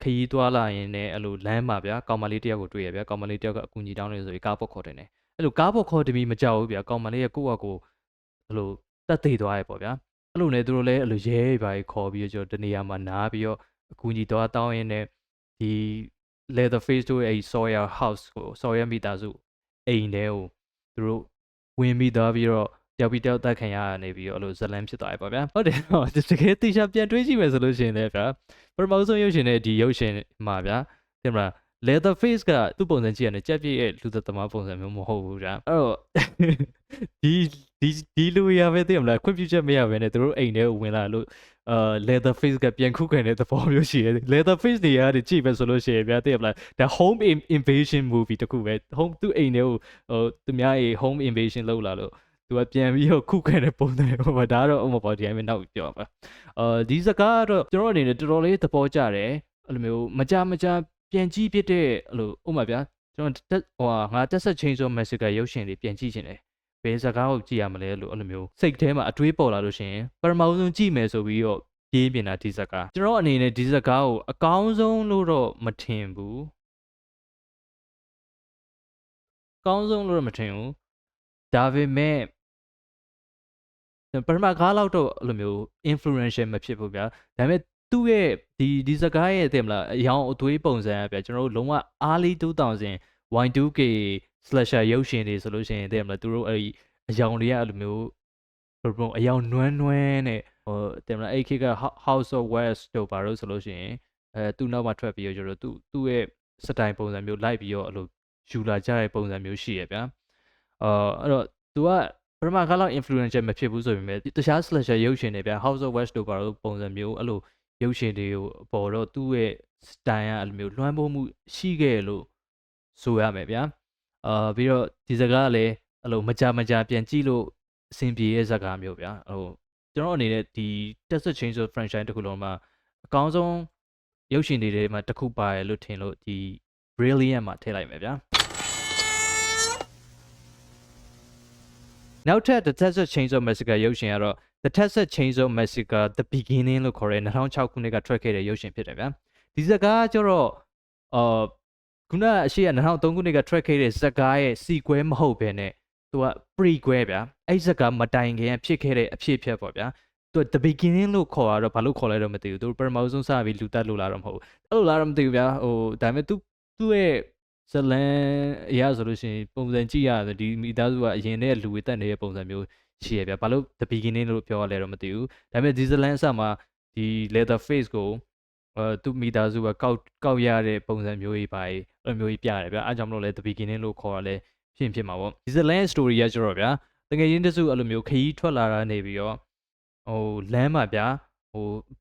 ခရီးသွားလာရင်လည်းအဲ့လိုလမ်းမှာဗျာကောင်မလေးတယောက်ကိုတွေ့ရဗျာကောင်မလေးတယောက်ကအကူကြီးတောင်းနေဆိုပြီးကားပေါ်ခေါ်တယ်အဲ့လိုကားပေါ်ခေါ်တမီမကြောက်ဘူးဗျာကောင်မလေးကကိုယ့်အကိုအဲ့လိုတက်သေးသွားရပေါ့ဗျာ အဲ့လိုနဲ့သူတို့လည်းအဲ့လိုရဲပါခေါ်ပြီးတော့ကျွန်တော်တနေရာမှာနားပြီးတော့အကူကြီးတော့တောင်းရင်းနဲ့ဒီ Leatherface တို့အဲ့ Sawyer House ကို Sawyer မိသားစုအိမ်ထဲကိုသူတို့ဝင်ပြီးတော့ပြီးတော့တယောက်ပြီးတယောက်တက်ခံရနေပြီးတော့အဲ့လိုဇလန်းဖြစ်သွားပြီပေါ့ဗျာဟုတ်တယ်တော့တကယ်တေချာပြန်တွေးကြည့်မယ်ဆိုလို့ရှိရင်လည်းဗျာပထမဆုံးရုပ်ရှင်နဲ့ဒီရုပ်ရှင်မှာဗျာတင်မလား Leatherface ကသူ့ပုံစံကြည့်ရတယ်ကြက်ပြည့်ရဲ့လူသက်သမားပုံစံမျိုးမဟုတ်ဘူးဗျာအဲ့တော့ဒီလူရပဲသိရမလားခွင့်ပြုချက်မရဘဲနဲ့သူတို့အိမ်ထဲကိုဝင်လာလို့Leatherface ကပြန်ခုခံတဲ့သဘောမျိုးရှိတယ် Leatherface နေရာတွေကြည့်ပဲဆိုလို့ရှိရင်ဗျာသိရမလားဒါ home invasion movie တခုပဲ home သူ့အိမ်ထဲကိုသူများအေး home invasion လုပ်လာလို့သူကပြန်ပြီးတော့ခုခံတဲ့ပုံစံဟိုဒါကတော့ဥပမာပေါ့ဒီတိုင်းပဲနောက်ပြောပါဒီစကားကတော့ကျွန်တော်အနေနဲ့တော်တော်လေးသဘောကျတယ်အဲ့လိုမျိုးမကြပြန်ကြည့်ဖြစ်တဲ့အဲ့လိုဥပမာဗျာကျွန်တော်ငါတက်ဆက်ချင်းဆို Massacre ရုပ်ရှင်တွေပြန်ကြည့်ချင်တယ်ဘယ်စကားကိုကြည့်ရမလဲလို့အဲ့လိုမျိုးစိတ်ထဲမှာအတွေးပေါ်လာလို့ရှိရင်ပထမဆုံးကြည့်မယ်ဆိုပြီးတော့ပြေးပြင်တာဒီစကားကျွန်တော်အနေနဲ့ဒီစကားကိုအကောင်းဆုံးလို့တော့မထင်ဘူးကောင်းဆုံးလို့တော့မထင်ဘူးဒါပေမဲ့ပထမကားလောက်တော့အဲ့လိုမျိုး influential မဖြစ်ဘူးဗျာဒါပေမဲ့သူ့ရဲ့ဒီစကားရဲ့တဲ့မလားအယောင်အသွေးပုံစံဗျာကျွန်တော်တို့လုံးဝ early 2000 Y2K slasher ရုပ်ရှင်တွေဆိုလို့ရှိရင်တဲ့မလားသူတို့အဲ့ဒီအယောင်တွေကအဲ့လိုမျိုးအယောင်နွမ်းနဲ့တဲ့မလားအဲ့ခေတ်က House of West တို့ဘာလို့ဆိုလို့ရှိရင်သူ့နောက်မှာထွက်ပြီးတော့ကျွန်တော်သူ့ရဲ့စတိုင်ပုံစံမျိုးလိုက်ပြီးတော့အဲ့လိုယူလာကြတဲ့ပုံစံမျိုးရှိရဗျာအဲ့တော့သူကပထမကားလောက် influential မဖြစ်ဘူးဆိုပေမဲ့တခြား slasher ရုပ်ရှင်တွေဗျာ House of West တို့ဘာလို့ပုံစံမျိုးအဲ့လိုရုပ်ရှင်တွေကိုပေါ်တော့သူ့ရဲ့ style ကအဲ့လိုမျိုးလွှမ်းမိုးမှုရှိခဲ့လို့ဆိုရမယ်ဗျာပြီးတော့ဒီစကားကလည်းအဲ့လိုမကြပြန်ကြည့်လို့အဆင်ပြေရဲ့စကားမျိုးဗျာကျွန်တော်အနေနဲ့ဒီ Texas Chainsaw franchise တခုလုံးမှာအကောင်းဆုံးရုပ်ရှင်တွေထဲမှာတစ်ခုပါတယ်လို့ထင်လို့ဒီ Brilliant မှာထည့်လိုက်မယ်ဗျာနောက်ထပ် The Texas Chainsaw Massacre ရုပ်ရှင်ကတော့ The Texas Chainsaw Massacre The Beginning လို့ခေါ်တဲ့2006ခုနှစ်ကထွက်ခဲ့တဲ့ရုပ်ရှင်ဖြစ်တယ်ဗျာဒီစကားကျတော့ခုနအရှိက2003ခုနှစ်ကထွက်ခဲ့တဲ့ဇက်ကားရဲ့ sequel မဟုတ်ဘဲနဲ့သူက prequel ဗျာအဲ့ဇက်ကားမတိုင်ခင်ဖြစ်ခဲ့တဲ့အဖြစ်အပျက်ပေါ့ဗျာသူ The Beginning လို့ခေါ်တာတော့ဘာလို့ခေါ်လဲတော့မသိဘူးသူပထမဆုံးစပြီးလူတက်လို့လာတော့မဟုတ်ဘူးအဲ့လိုလာတော့မသိဘူးဗျာဒါပေမဲ့သူ့ရဲ့ဇလန်အရာဆိုလို့ရှိရင်ပုံစံကြည့်ရတယ်ဒီမိသားစုကအရင်တည်းလူဝေတက်နေတဲ့ပုံစံမျိုးရှိရဗျာဘာလို့ The Beginning လို့ပြောရလဲတော့မသိဘူးဒါပေမဲ့ဒီဇလန်အစမှာဒီ Leatherface ကိုသူ့မိသားစုကကောက်ရတဲ့ပုံစံမျိုးကြီးပါအဲ့လိုမျိုးကြီးပြရတယ်ဗျာအားကြောင့်မလို့လဲ The Beginning လို့ခေါ်ရလဲဖြစ်မှာပေါ့ဒီဇလန် story ကကျတော့ဗျာတကယ်ရင်းတစုအဲ့လိုမျိုးခရီးထွက်လာတာနေပြီးတော့လမ်းမှာဗျာ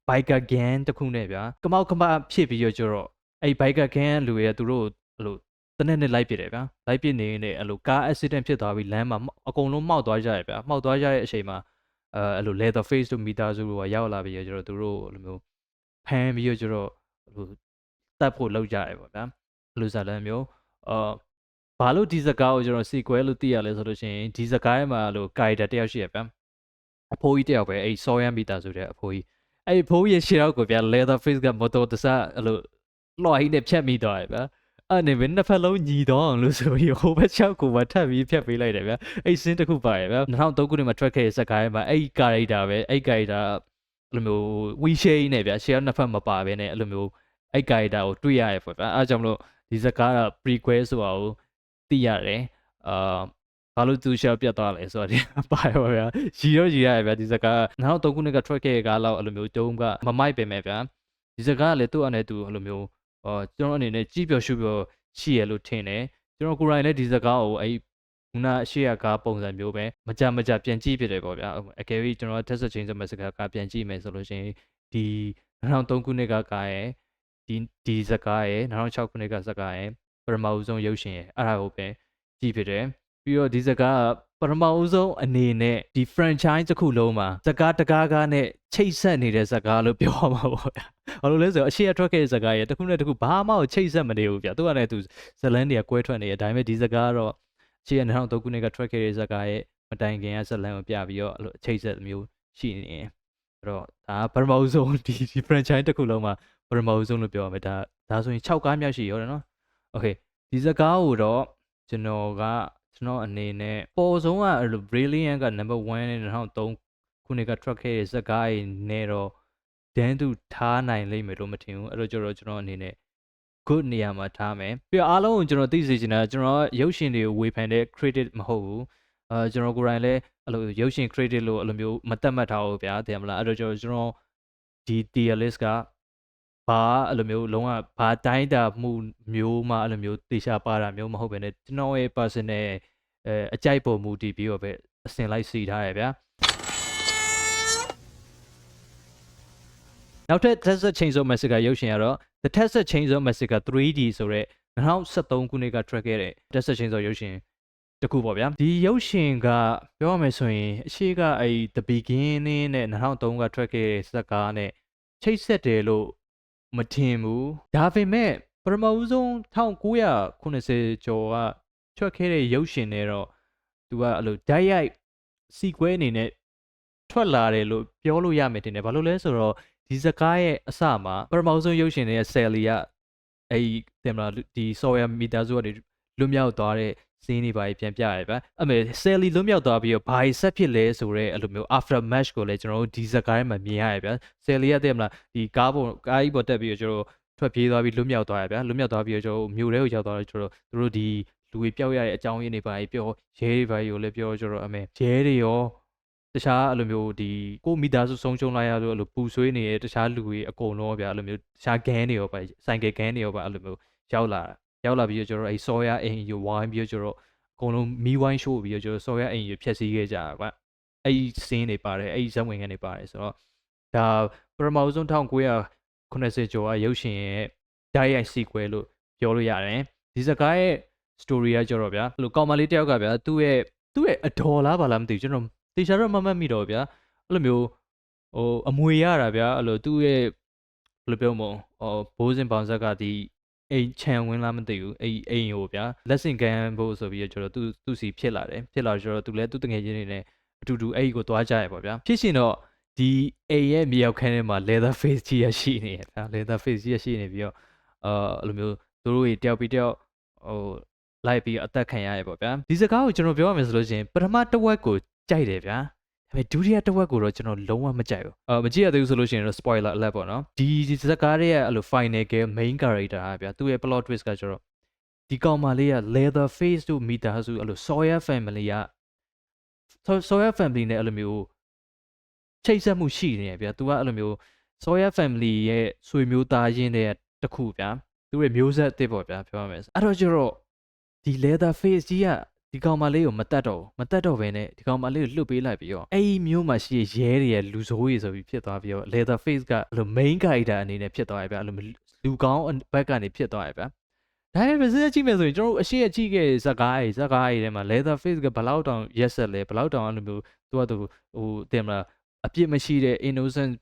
biker gang တခုနဲ့ဗျာကမောက်ကမဖြစ်ပြီးတော့ကျတော့အဲ့ biker gang လူတွေကသူတို့အဲ့လိုတနက်နဲ့လိုက်ပစ်တယ်ဗျာလိုက်ပစ်နေနေအဲ့လိုကား accident ဖြစ်သွားပြီးလမ်းမှာအကုန်လုံးမှောက်သွားကြရဗျာမှောက်သွားကြတဲ့အချိန်မှာအဲ့လို Leatherface တို့မိသားစုတို့ကရောက်လာပြီးတော့ကျတော့သူတို့အဲ့လိုမျိုးဖမ်းပြီးတော့ကျတော့ဟိုတတ်ဖို့လောက်ကြရပေါ့ဗျာလူစားလမ်းမျိုးဘာလို့ဒီစကားကိုကျွန်တော် sequel လို့သိရလဲဆိုလို့ရှိရင်ဒီစကားမှာလို့ character တယောက်ရှိရဗျာအဖိုးကြီးတယောက်ပဲအဲ့ Sawyer မိသားစုတဲ့အဖိုးကြီးအဲ့အဖိုးကြီးရှေ့တော့ကိုဗျာ Leatherface ကမော်တော်တဆအဲ့လိုလွှာဟိနဲ့ဖြတ်မိသွားတယ်ဗျာအဲ့နေပဲနှစ်ဖက်လုံးညီတော့အောင်လို့ဆိုပြီးဟိုဘက်6ကိုမှထပ်ပြီးဖြတ်ပေးလိုက်တယ်ဗျာအဲ့စင်းတစ်ခုပါရဗျာ2003ခုနှစ်မှာထွက်ခဲ့တဲ့စကားမှာအဲ့ character ပဲအဲ့ character အဲ့လိုမျိုးဝီရှေးနဲ့ဗျာရှေ့ကနှစ်ဖက်မပါဘဲနဲ့အဲ့လိုမျိုးအဲ့ character ကိုတွေ့ရရပေါ့ဗျာအားကြောင့်မလို့ဒီစကားက prequel ဆိုတာကိုသိရတယ်ဘာလို့သူရှောက်ပြတ်သွားလဲဆိုတော့ဒီပါရောဗျာရီရဗျာဒီစကား2003ခုနှစ်ကထွက်ခဲ့တဲ့ကားလောက်အဲ့လိုမျိုးတုံးကမမိုက်ပင်ပဲဗျာဒီစကားကလည်းသူ့အနေနဲ့သူအဲ့လိုမျိုးကျွန်တော်အနေနဲ့ကြည့်ပျော်ရှုပျော်ရှိရလို့ထင်တယ်ကျွန်တော်ကိုယ်တိုင်လည်းဒီစကားကိုအဲ့ခုနအရှိရကားပုံစံမျိုးပဲမကြပြန်ကြည့်ဖြစ်တယ်ပေါ့ဗျာအကယ်၍ကျွန်တော် Texas Chainsaw Massacre ကပြန်ကြည့်မယ်ဆိုလို့ရှိရင်ဒီ2003ခုနှစ်ကကားရဲ့ဒီစကားရဲ့2006ခုနှစ်ကစကားရဲ့ပထမဦးဆုံးရုပ်ရှင်ရဲ့အဲ့ဒါကိုပဲကြည့်ဖြစ်တယ်ပြီးတော့ဒီစကားကပထမဦးဆုံးအနေနဲ့ဒီ franchise တစ်ခုလုံးမှာစကားတကားနဲ့ချိတ်ဆက်နေတဲ့စကားလို့ပြောမှာပေါ့ဗျာဘာလို့လဲဆိုတော့အရှိရထွက်ခဲ့တဲ့စကားရဲ့တစ်ခုနဲ့တစ်ခုဘာမှချိတ်ဆက်မနေဘူးဗျာသူကလည်းသူဇလန်းတွေကကွဲထွက်နေတယ်ဒါပေမဲ့ဒီစကားကတော့အရှိရ2003ခုနှစ်ကထွက်ခဲ့တဲ့စကားရဲ့မတိုင်ခင်ကဇလန်းကိုပြပြီးတော့အဲ့လိုချိတ်ဆက်မျိုးရှိနေတယ်အဲ့တော့ဒါပထမဦးဆုံးဒီ franchise တစ်ခုလုံးမှာပထမဦးဆုံးလို့ပြောရမယ်ဒါဆိုရင်6ကားမြောက်ရှိရောတယ်နော်โอเคဒီစကားကိုတော့ကျွန်တော်အနေနဲ့ပေါ်ဆုံးကBrilliant က number 1နဲ့2003 ခုနှစ်က track ခဲ့တဲ့ဇက်ကားကြီးနဲ့တော့ဒန်းသူထားနိုင်လိမ့်မယ်လို့မထင်ဘူးအဲ့တော့ကျွန်တော်အနေနဲ့ good နေရာမှာထားမယ်ပြီးတော့အားလုံးကိုကျွန်တော်သိစေချင်တာကျွန်တော်ရုပ်ရှင်တွေကိုဝေဖန်တဲ့ credit မဟုတ်ဘူးကျွန်တော်ကိုယ်တိုင်လည်းအဲ့လိုရုပ်ရှင် credit လို့အဲ့လိုမျိုးမတတ်မှတ်ထားဘူးဗျာသိရမလားအဲ့တော့ကျွန်တော်ဒီ tier list ကဘာအဲ့လိုမျိုးလုံးဝဘာတိုင်းတာမှုမျိုးမှအဲ့လိုမျိုးတေချာပါတာမျိုးမဟုတ်ဘဲနဲ့ကျွန်တော်ရဲ့ personal အကြိုက်ပုံမူတည်ပြီးတော့ပဲအစင်လိုက်စီထားရဗျာနောက်ထပ် Texas Chainsaw Massacre ရုပ်ရှင်ကတော့ The Texas Chainsaw Massacre 3D ဆိုတဲ့2013ခုနှစ်က track ခဲ့တဲ့ Texas Chainsaw ရုပ်ရှင်တခုပေါ့ဗျာဒီရုပ်ရှင်ကပြောရမယ်ဆိုရင်အရှိကအဲ့ The Beginning နဲ့2003က track ခဲ့တဲ့ဇက်ကားနဲ့ချိတ်ဆက်တယ်လို့မထင်ဘူးဒါပေမဲ့ပထမဦးဆုံး1990ကျော်က track ခဲ့တဲ့ရုပ်ရှင်တွေတော့သူကအဲ့လိုဓာတ်ရိုက် sequel အနေနဲ့ထွက်လာတယ်လို့ပြောလို့ရမယ်တင်တယ်ဘာလို့လဲဆိုတော့ဒီဇကားရဲ့အစမှာပထမဆုံးရုပ်ရှင်ရဲ့ဆယ်လီကအဲ့တင်မလားဒီဆော်ယာမီတာစုကနေလွတ်မြောက်သွားတဲ့စင်းတွေပါပြန်ပြရတယ်ဗျအဲ့မဲ့ဆယ်လီလွတ်မြောက်သွားပြီးတော့ဘာဆက်ဖြစ်လဲဆိုတော့အဲ့လိုမျိုး after match ကိုလည်းကျွန်တော်တို့ဒီဇကားရဲ့မှာမြင်ရတယ်ဗျဆယ်လီကတင်မလားဒီကားကြီးပေါ်တက်ပြီးတော့ကျွန်တော်ထွက်ပြေးသွားပြီးလွတ်မြောက်သွားရဗျလွတ်မြောက်သွားပြီးတော့ကျွန်တော်မြို့ထဲကိုရောက်သွားတော့ကျွန်တော်တို့ဒီလူတွေပျောက်ရတဲ့အကြောင်းရင်းတွေပါပြောရဲတွေပါကိုလည်းပြောကျွန်တော်အမေရဲတွေရောတခြားအဲ့လိုမျိုးဒီကိုမိသားစုဆုံးရှုံးလိုက်ရလို့အဲ့လိုပူဆွေးနေတဲ့တခြားလူတွေအကုန်လုံးဗျာအဲ့လိုမျိုးတခြားဂန်းတွေရောပါဆိုင်ကယ်ဂန်းတွေရောပါအဲ့လိုမျိုးရောက်လာပြီးတော့ကျွန်တော်အဲ့ဆော်ယာအိမ်ယူဝိုင်းပြီးတော့ကျွန်တော်အကုန်လုံးမီးဝိုင်းရှို့ပြီးတော့ကျွန်တော်ဆော်ယာအိမ်ယူဖျက်ဆီးခဲ့ကြတာကွအဲ့စင်းတွေပါတယ်အဲ့ဇက်ဝင်ခန်းတွေပါတယ်ဆိုတော့ဒါပထမဆုံး1990ကျော်ကရုပ်ရှင်ရဲ့ဓာတ်ရိုက် sequel လို့ပြောလို့ရတယ်ဒီဇကားရဲ့ story ကကြတော့ဗျာအဲ့လိုကောင်မလေးတယောက်ကဗျာသူ့ရဲ့အဒေါ်လားဘာလားမသိဘူးကျွန်တော်တေချာတော့မမှတ်မိတော့ဗျာအဲ့လိုမျိုးအမွေရတာဗျာအဲ့လိုသူ့ရဲ့ဘယ်လိုပြောမလဲဘိုးစင်ပေါင်ဆက်ကဒီအိမ်ခြံဝင်လားမသိဘူးအိမ်ကိုဗျာလက်ဆင့်ကမ်းဖို့ဆိုပြီးတော့ကျွန်တော်သူ့စီဖြစ်လာတယ်ဖြစ်လာတော့သူလည်းသူ့တငယ်ချင်းတွေနဲ့အတူတူအဲ့ကိုသွားကြရပေါ့ဗျာဖြစ်ရှင်တော့ဒီအိမ်ရဲ့မြေရောက်ခန်းထဲမှာ leather face ကြီးရရှိနေရဗျာ leather face ကြီးရရှိနေပြီးတော့အဲ့လိုမျိုးသူတို့တွေတယောက်ပြီးတယောက်လိုက်ပြီးအသက်ခံရရပေါ့ဗျာဒီစကားကိုကျွန်တော်ပြောရမယ်ဆိုလို့ရှိရင်ပထမတစ်ဝက်ကိုကြိုက်တယ်ဗျာဒါပေမဲ့ဒုတိယတစ်ဝက်ကိုတော့ကျွန်တော်လုံးဝမကြိုက်ဘူးမကြည့်ရသေးဘူးဆိုလို့ရှိရင်တော့ spoiler alert ပေါ့နော်ဒီစကားရဲ့အဲ့လို final game main character ဟာဗျာသူ့ရဲ့ plot twist ကကျတော့ဒီကောင်မလေးက leather face တို့မိသားစုအဲ့လို Sawyer family က Sawyer family နဲ့အဲ့လိုမျိုးချိတ်ဆက်မှုရှိနေတယ်ဗျာသူကအဲ့လိုမျိုး Sawyer family ရဲ့ဆွေမျိုးသားရင်းတဲ့တခုဗျာသူရဲ့မျိုးဆက်အစ်ပေါ့ဗျာပြောရမယ်အဲ့တော့ကျတော့ဒီ leather face ကြီးကဒီကောင်မလေးကိုမတတ်တော့ဘဲနဲ့ဒီကောင်မလေးကိုလှုပ်ပေးလိုက်ပြီးတော့အဲ့ဒီမျိုးမှာရှိရဲတွေရဲ့လူဆိုးတွေဆိုပြီးဖြစ်သွားပြီးတော့ leather face ကအဲ့လို main character အနေနဲ့ဖြစ်သွားရဗျအဲ့လိုလူကောင်းဘက်ကနေဖြစ်သွားရဗျဒါပေမဲ့စဉ်းစားကြည့်မယ်ဆိုရင်ကျွန်တော်အရှိအကြည့်ခဲ့ဇက်ကားတွေထဲမှာ leather face ကဘလောက်တောင်ရက်ဆက်လဲဘလောက်တောင်အဲ့လိုမျိုးသူကတင်မလားအပြစ်မရှိတဲ့ innocent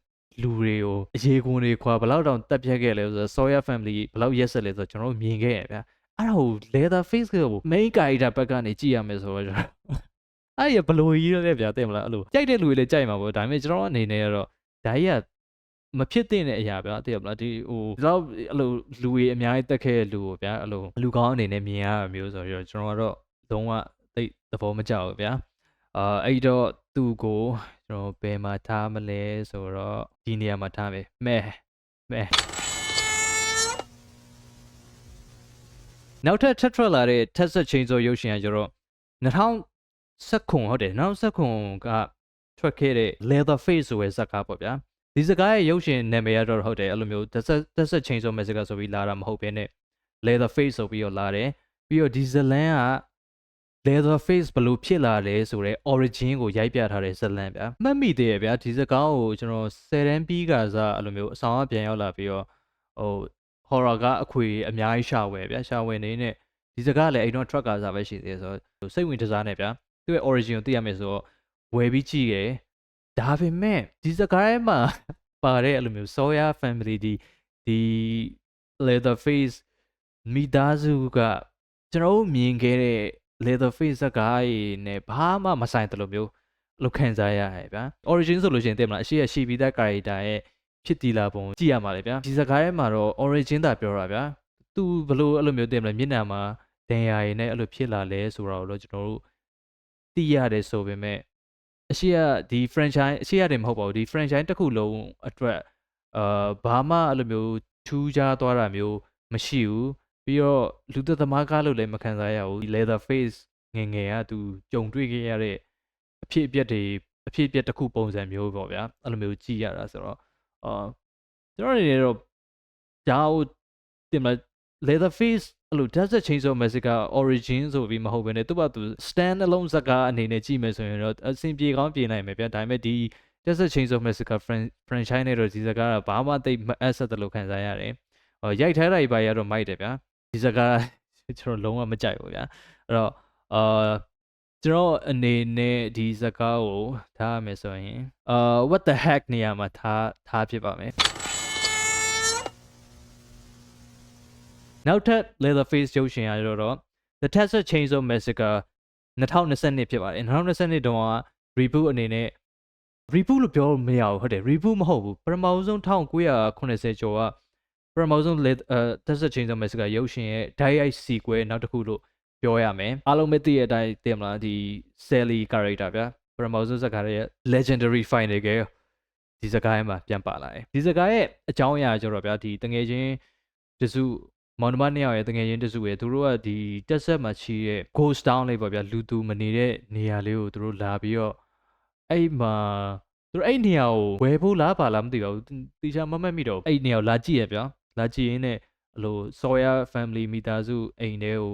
လူတွေကိုအရေးကွန်းတွေခွာဘလောက်တောင်တက်ပြက်ခဲ့လဲဆိုတော့ Sawyer family ဘလောက်ရက်ဆက်လဲဆိုတော့ကျွန်တော်မြင်ခဲ့ရဗျအဲ့ဒါကို leather face ကို main character ဘက်ကနေကြည့်ရမယ်ဆိုတော့အဲ့ရဘလို့ကြီးလဲဗျာသိမလားအဲ့လိုကြိုက်တဲ့လူတွေလည်းကြိုက်မှာပေါ့ဒါပေမဲ့ကျွန်တော်အနေနဲ့ကတော့ဒါကြီးကမဖြစ်တဲ့အရာဗျာသိရမလားဒီဒီလောက်အဲ့လိုလူတွေအများကြီးတက်ခဲ့တဲ့လူကိုဗျာအဲ့လိုလူကောင်းအနေနဲ့မြင်ရမျိုးဆိုတော့ကျွန်တော်ကတော့လုံးဝသိသဘောမကျဘူးဗျာအဲ့တော့သူ့ကိုကျွန်တော်ဘယ်မှာထားမလဲဆိုတော့ဒီနေရာမှာထားမယ်မဲနောက်ထပ်ထပ်လာတဲ့ Texas Chainsaw ရုပ်ရှင်ကကျတော့2019ဟုတ်တယ်2019ကထွက်ခဲ့တဲ့ Leatherface ဆိုတဲ့ဇာတ်ကားပေါ့ဗျာဒီဇာတ်ကားရဲ့ရုပ်ရှင်နာမည်ကတော့ဟုတ်တယ်အဲ့လိုမျိုး Texas Chainsaw Massacre ဆိုပြီးလာတာမဟုတ်ဘဲနဲ့ Leatherface ဆိုပြီးတော့လာတယ်ပြီးတော့ဒီဇလန်က Leatherface ဘယ်လိုဖြစ်လာလဲဆိုတော့ origin ကိုရိုက်ပြထားတဲ့ဇလန်ဗျာမှတ်မိသေးရဲ့ဗျာဒီဇာတ်ကားကိုကျွန်တော်10တန်းပြီးကစားအဲ့လိုမျိုးအဆောင်အပြန်ရောက်လာပြီးတော့horror ကအခွေအများကြီးရှာဝယ်ဗျာရှာဝယ်နေနဲ့ဒီစကားလည်းအဲ့တော့ truck ကားစားပဲရှိသေးတယ်ဆိုတော့စိတ်ဝင်တစားနဲ့ဗျာသူ့ရဲ့ origin ကိုသိရမယ်ဆိုတော့ဝယ်ပြီးကြည့်ရဒါပေမဲ့ဒီစကားမှာပါတဲ့အဲ့လိုမျိုး Sawyer family ဒီ Leatherface မိသားစုကကျွန်တော်မြင်ခဲ့တဲ့ Leatherface စကားကြီးနဲ့ဘာမှမဆိုင်တယ်လို့မျိုးလောက်ခံစားရရဲ့ဗျာ origin ဆိုလို့ရှိရင်သိမလားအရှိရရှိပြီးသား character ရဲ့ဖြစ်တည်လာပုံကြည့်ရမှာလေဗျာဒီစကားထဲမှာတော့ origin တာပြောတာဗျာသူဘလို့အဲ့လိုမျိုးတင်မလဲမျက်နှာမှာဒဏ်ရာရည်နဲ့အဲ့လိုဖြစ်လာလဲဆိုတော့ကျွန်တော်တို့သိရတယ်ဆိုပေမဲ့ အရှိကဒီ franchise အရှိရတယ်မဟုတ်ပါဘူးဒီ franchise တစ်ခုလုံးအတွက်ဘာမှအဲ့လိုမျိုးထူးခြားသွားတာမျိုးမရှိဘူးပြီးတော့လူသက်သမားကားလို့လည်းမခံစားရဘူး Leatherface ငယ်ကသူကြုံတွေ့ခဲ့ရတဲ့အဖြစ်အပျက်တစ်ခုပုံစံမျိုးပေါ့ဗျာအဲ့လိုမျိုးကြည့်ရတာဆိုတော့ကျွန်တော်အနေနဲ့တော့ဒါကိုတင်မ Leatherface အဲ့လို Desert Chainsaw Massacre Origin ဆိုပြီးမဟုတ်ဘဲနဲ့သူ့ဘာသူ stand alone ဇာတ်ကားအနေနဲ့ကြည့်မယ်ဆိုရင်တော့အဆင်ပြေကောင်းပြေနိုင်မယ်ဗျာဒါပေမဲ့ဒီ Desert Chainsaw Massacre franchise နဲ့တော့ဒီဇာတ်ကားကဘာမှသိမအပ်ဆက်တယ်လို့ခံစားရတယ်ရိုက်ထားတာကြီးပါရတော့မိုက်တယ်ဗျာဒီဇာတ်ကားကျွန်တော်လုံးဝမကြိုက်ဘူးဗျာအဲ့တော့ကျွန်တော်အနေနဲ့ဒီဇာတ်ကားကိုထားရမယ်ဆိုရင်what the heck နေရာမှာထားဖြစ်ပါမယ်နောက်ထပ် Leatherface ရုပ်ရှင်ရတော့ The Texas Chainsaw Massacre 2022ဖြစ်ပါတယ်2022တုန်းက reboot အနေနဲ့ reboot လို့ပြောလို့မရဘူးဟုတ်တယ် reboot မဟုတ်ဘူးပထမဆုံး1980ကျော်ကပထမဆုံး Texas Chainsaw Massacre ရုပ်ရှင်ရဲ့ direct sequel နောက်တစ်ခုလို့ပြောရမယ်အားလုံးပဲသိတဲ့အတိုင်းသိမလားဒီ Sally character ဗျာပထမဆုံးဇာတ်ကားရဲ့ legendary final ကဒီဇာတ်ကားမှာပြန်ပါလာတယ်ဒီဇာတ်ကားရဲ့အကြောင်းအရာကျတော့ဗျာဒီတငယ်ချင်းတစုမောင်နှမနှစ်ယောက်ရဲ့တငယ်ချင်းတစုရဲ့သူတို့ကဒီတက်ဆက်မှာချီရဲ့ ghost town လေးပေါ့ဗျာလူသူမနေတဲ့နေရာလေးကိုသူတို့လာပြီးတော့အဲ့မှာသူတို့အဲ့နေရာကိုဝယ်ဖို့လားပါလားမသိပါဘူးတီချာမမှတ်မိတော့အဲ့နေရာကိုလာကြည့်ရဗျာလာကြည့်ရင်းနဲ့အဲ့လို Sawyer family မိသားစုအိမ်ထဲကို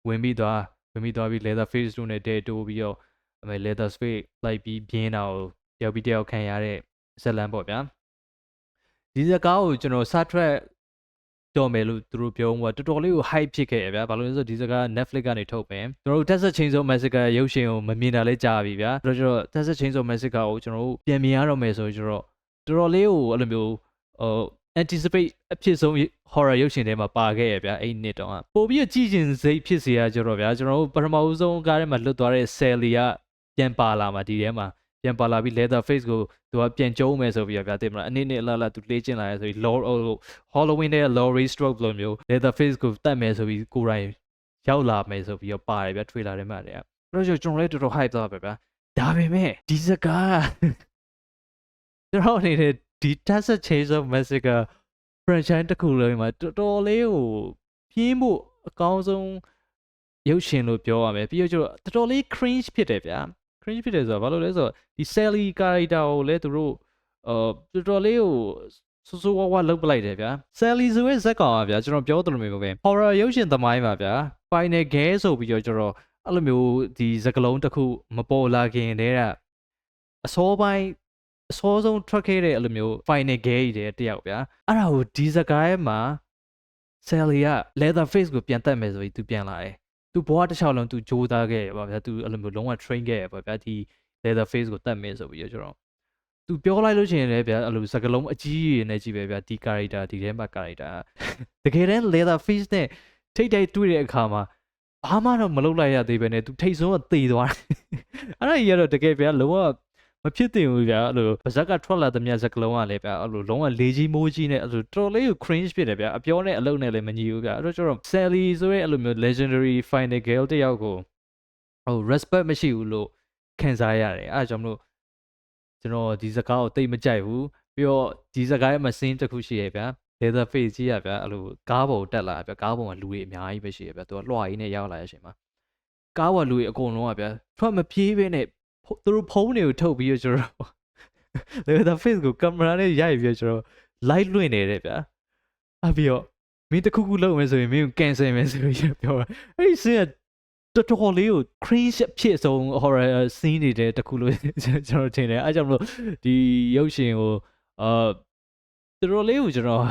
ဝင်ပြီးသွားပြီး Leatherface တို့နဲ့တဲတိုးပြီးတော့အမေ Leatherface လိုက်ပြီးပြင်းတာကိုတယောက်ပြီးတယောက်ခံရတဲ့ဇက်လန်ပေါ့ဗျာဒီဇာတ်ကားကိုကျွန်တော်စထွက်တော်မယ်လို့သူတို့ပြောမှာတော်တော်လေးကို hype ဖြစ်ခဲ့ရဗျာဘာလို့လဲဆိုတော့ဒီစကား Netflix ကနေထုတ်မယ်ကျွန်တော်တို့ Texas Chainsaw Massacre ရုပ်ရှင်ကိုမမြင်တာလဲကြာပြီဗျာဆိုတော့ Texas Chainsaw Massacre ကိုကျွန်တော်တို့ပြန်မြင်ရတော့မယ်ဆိုတော့တော်တော်လေးကိုအဲ့လိုမျိုးanticipate အဖြစ်ဆုံး horror ရုပ်ရှင်ထဲမှာပါခဲ့ရဗျာအဲ့နှစ်တောင်ပို့ပြီးကြည့်ကျင်စိတ်ဖြစ်စေရကြတော့ဗျာကျွန်တော်တို့ပထမဆုံးကားထဲမှာလွတ်သွားတဲ့ Sally ကပြန်ပါလာမှာဒီထဲမှာပြန်ပါလာပြီး Leatherface ကိုသူကပြန်ကျုံးမယ်ဆိုပြီးတော့ဗျာသိမလားအနည်းအလားသူလေးကျင်လာရဲဆိုပြီး Halloween တဲ့ Laurie Strode လိုမျိုး Leatherface ကိုတတ်မယ်ဆိုပြီးကိုယ်တိုင်ရောက်လာမယ်ဆိုပြီးတော့ပါတယ်ဗျာ trailer ထဲမှာတည်းအဲ့တော့ကျွန်တော်လည်းတော်တော် hype သွားပါဗျာဒါပေမဲ့ဒီစကားကျွန်တော်အနေနဲ့ဒီ Texas Chainsaw Massacre franchise တစ်ခုလုံးမှာတော်တော်လေးကိုပြင်းဖို့အကောင်းဆုံးရုပ်ရှင်လို့ပြောရမယ်ပြီးတော့တော်တော်လေး cringe ဖြစ်တယ်ဗျာcringe ဖြစ်တယ်ဆိုတော့ဘာလို့လဲဆိုတော့ဒီ Sally character ကိုလည်းသူတို့တော်တော်လေးကိုဆိုးဝါးလုပ်ပလိုက်တယ်ဗျာ Sally ဆိုရဲ့ဇက်ကောင်ပါဗျာကျွန်တော်ပြောသလိုမျိုးပဲ horror ရုပ်ရှင်သမိုင်းပါဗျာ final game ဆိုပြီးတော့ကျွန်တော်အဲ့လိုမျိုးဒီဇက်ကလုံးတစ်ခုမပေါ်လာခင်တည်းကအစောဆုံးထွက်ခဲ့တဲ့အဲ့လိုမျိုး final game တွေတယောက်ဗျာအဲ့ဒါကိုဒီဇက်ကားရဲ့မှာ Sally က Leatherface ကိုပြန်တက်မယ်ဆိုပြီးသူပြန်လာတယ်သူဘွားတစ်ချောင်းလုံးသူဂျိုးသားခဲ့ရပါဗျာသူအဲ့လိုမျိုးလုံးဝ train ခဲ့ရပါဗျာဒီ Leatherface ကိုတတ်မယ်ဆိုပြီးတော့ကျွန်တော်သူပြောလိုက်လို့ရှိရင်လည်းဗျာအဲ့လိုစကလုံးအကြီးကြီးနဲ့ကြည့်ပဲဗျာဒီ character ဒီထဲမှာ character တကယ်တမ်း Leatherface နဲ့ထိတ်တွေ့တဲ့အခါမှာဘာမှတော့မလုပ်လိုက်ရသေးပဲနဲ့သူထိတ်ဆုံးကသေသွားတယ်အဲ့ဒါကြီးကတော့တကယ်ဗျာလုံးဝမဖြစ်တင်ဘူးဗျာအဲ့လိုပါဇက်ကထွက်လာတဲ့မြတ်စကလုံးကလည်းဗျာအဲ့လိုလုံးဝလေးကြီးမိုးကြီးနဲ့အဲ့လိုတော်လေးကို cringe ဖြစ်တယ်ဗျာအပြောနဲ့အလုပ်နဲ့လည်းမညီဘူးဗျာအဲ့တော့ကျွန်တော် Sally ဆိုရဲအဲ့လိုမျိုး legendary final girl တယောက်ကိုrespect မရှိဘူးလို့ခံစားရတယ်အဲ့ဒါကြောင့်မလို့ကျွန်တော်ဒီစကားကိုတိတ်မကြိုက်ဘူးပြီးတော့ဒီစကားရဲ့မစင်းတစ်ခုရှိရဗျာ Leatherface ကြီးရဗျာအဲ့လိုကားပေါ်တက်လာဗျာကားပေါ်မှာလူတွေအများကြီးပဲရှိရဗျာသူကလွှာကြီးနဲ့ရောက်လာတဲ့အချိန်မှာကားပေါ်လူတွေအကုန်လုံးကဗျာထွက်မပြေးပဲနဲ့သူတို့ဖုန်းတွေကိုထုတ်ပြီးတော့ကျွန်တော်Leatherface ကိုကင်မရာနဲ့ရိုက်ပြီးတော့ကျွန်တော် light လွှင့်နေတယ်ဗျာအပြီးတော့မင်းတခုခုလုပ်မယ်ဆိုရင်မင်းကို cancel မယ်ဆိုပြီးပြောတာအဲ့ဒီ scene ကတော်တော်လေးကို cringe ဖြစ်ဆုံး horror scene တွေတခုလို့ကျွန်တော်ထင်တယ်အဲကြောင့်မလို့ဒီရုပ်ရှင်ကိုတော်တော်လေးကိုကျွန်တော်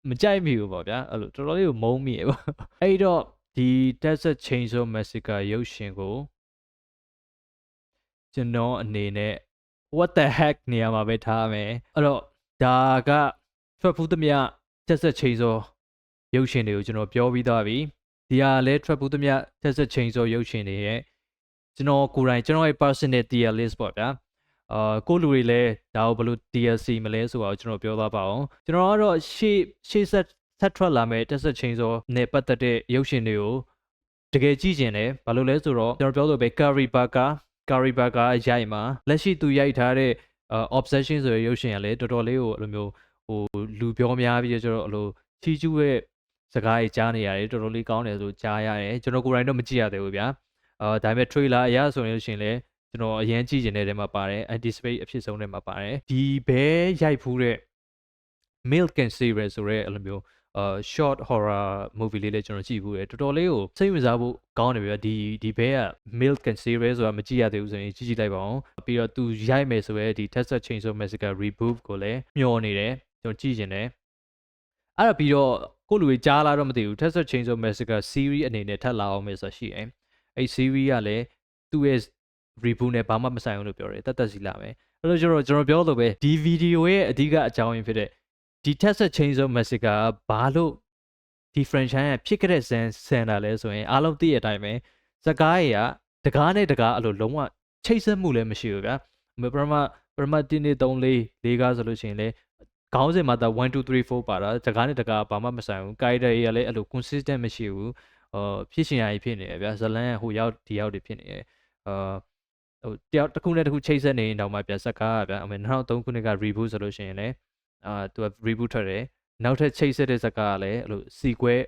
မကြိုက်မိဘူးပေါ့ဗျာအဲ့လိုတော်တော်လေးကိုမုန်းမိရပေါ့အဲ့တော့ဒီ Texas Chainsaw Massacre ရုပ်ရှင်ကိုကျွန်တော်အနေနဲ့ what the heck နေရာမှာပဲထားမယ်အဲ့တော့ဒါကထွက်ဖူးသမျှ Texas Chainsaw ရုပ်ရှင်တွေကိုကျွန်တော်ပြောပြီးသားပြီဒီဟာလဲထွက်ဖူးသမျှ Texas Chainsaw ရုပ်ရှင်တွေရဲ့ကျွန်တော်ကိုယ်တိုင်ကျွန်တော်ရဲ့ personal tier list ပေါ့ဗျာကိုလူတွေလည်းဒါကိုဘယ်လို DLC မလဲဆိုတာကိုကျွန်တော်ပြောသွားပါအောင်ကျွန်တော်ကတော့ရှေ့ဆက်ထွက်လာမဲ့ Texas Chainsaw နဲ့ပတ်သက်တဲ့ရုပ်ရှင်တွေကိုတကယ်ကြည့်ကျင်တယ်ဘာလို့လဲဆိုတော့ကျွန်တော်ပြောလို့ပဲ Carrie Barker Curry Burger ရိုက်မှာလက်ရှိသူရိုက်ထားတဲ့ obsession ဆိုရရုပ်ရှင်ကလည်းတော်တော်လေးကိုအဲ့လိုမျိုးဟိုလူပြောများပြီးကျွန်တော်အဲ့လိုချီကျူးရဲ့စကားကြီးကြားနေရတယ်တော်တော်လေးကောင်းတယ်ဆိုကြားရတယ်ကျွန်တော်ကိုယ်တိုင်တော့မကြည့်ရသေးဘူးဗျာဒါပေမဲ့ trailer အရဆိုရင်ရှင်လည်းကျွန်တော်အရင်ကြည့်နေတဲ့ထဲမှာပါတယ် anticipate အဖြစ်ဆုံးထဲမှာပါတယ်ဒီဘဲရိုက်ဖူးတဲ့ Milk and Cereal ဆိုရဲအဲ့လိုမျိုးshort horror movie လေးလည်းကျွန်တော်ကြည့်ဘူးတယ်တော်တော်လေးကိုစိတ်ဝင်စားဖို့ကောင်းတယ်ဗျာဒီဘဲက Milk and Cereal ဆိုတာမကြည့်ရသေးဘူးဆိုရင်ကြည့်လိုက်ပါအောင်ပြီးတော့သူရိုက်မယ်ဆိုရဲဒီ Texas Chainsaw Massacre reboot ကိုလည်းမျှော်နေတယ်ကျွန်တော်ကြည့်နေတယ်အဲ့ဒါပြီးတော့ကိုလူကြီးကြားလာတော့မသိဘူး Texas Chainsaw Massacre series အနေနဲ့ထပ်လာအောင်မယ်ဆိုတာရှိတယ်အဲ့ series ကလည်းသူ့ရဲ့ reboot နဲ့ဘာမှမဆိုင်ဘူးလို့ပြောတယ်တက်စီလာမယ်အဲ့လိုကျွန်တော်ပြောလို့ပဲဒီ video ရဲ့အဓိကအကြောင်းရင်းဖြစ်တဲ့ဒီ Texas Chainsaw Massacre ဘာလို့ဒီ franchise ဖြစ်ခဲ့တဲ့ဆန်တာလဲဆိုရင်အားလုံးသိရတဲ့အတိုင်းပဲစကားရတကားနဲ့တကားအဲ့လိုလုံးဝချိတ်ဆက်မှုလည်းမရှိဘူးဗျာပရမ1 2 3 4ကားဆိုလို့ရှိရင်လေခေါင်းစဉ်မှာ1 2 3 4ပါတာတကားနဲ့တကားဘာမှမဆိုင်ဘူး character တွေကလည်းအဲ့လို consistent မရှိဘူးဖြစ်ရှင်ရည်ဖြစ်နေတယ်ဗျာဇလန်ဟိုရောက်ဒီရောက်တွေဖြစ်နေတယ်ဟိုတယောက်တစ်ခုနဲ့တစ်ခုချိတ်ဆက်နေရင်တော့မှပြန်စကားဗျာအမေ2003ခုနှစ်က reboot ဆိုလို့ရှိရင်လည်းသူက reboot ထွက်တယ်နောက်ထပ်ချိတ်ဆက်တဲ့ဇာတ်ကားကလည်းအဲ့လို sequel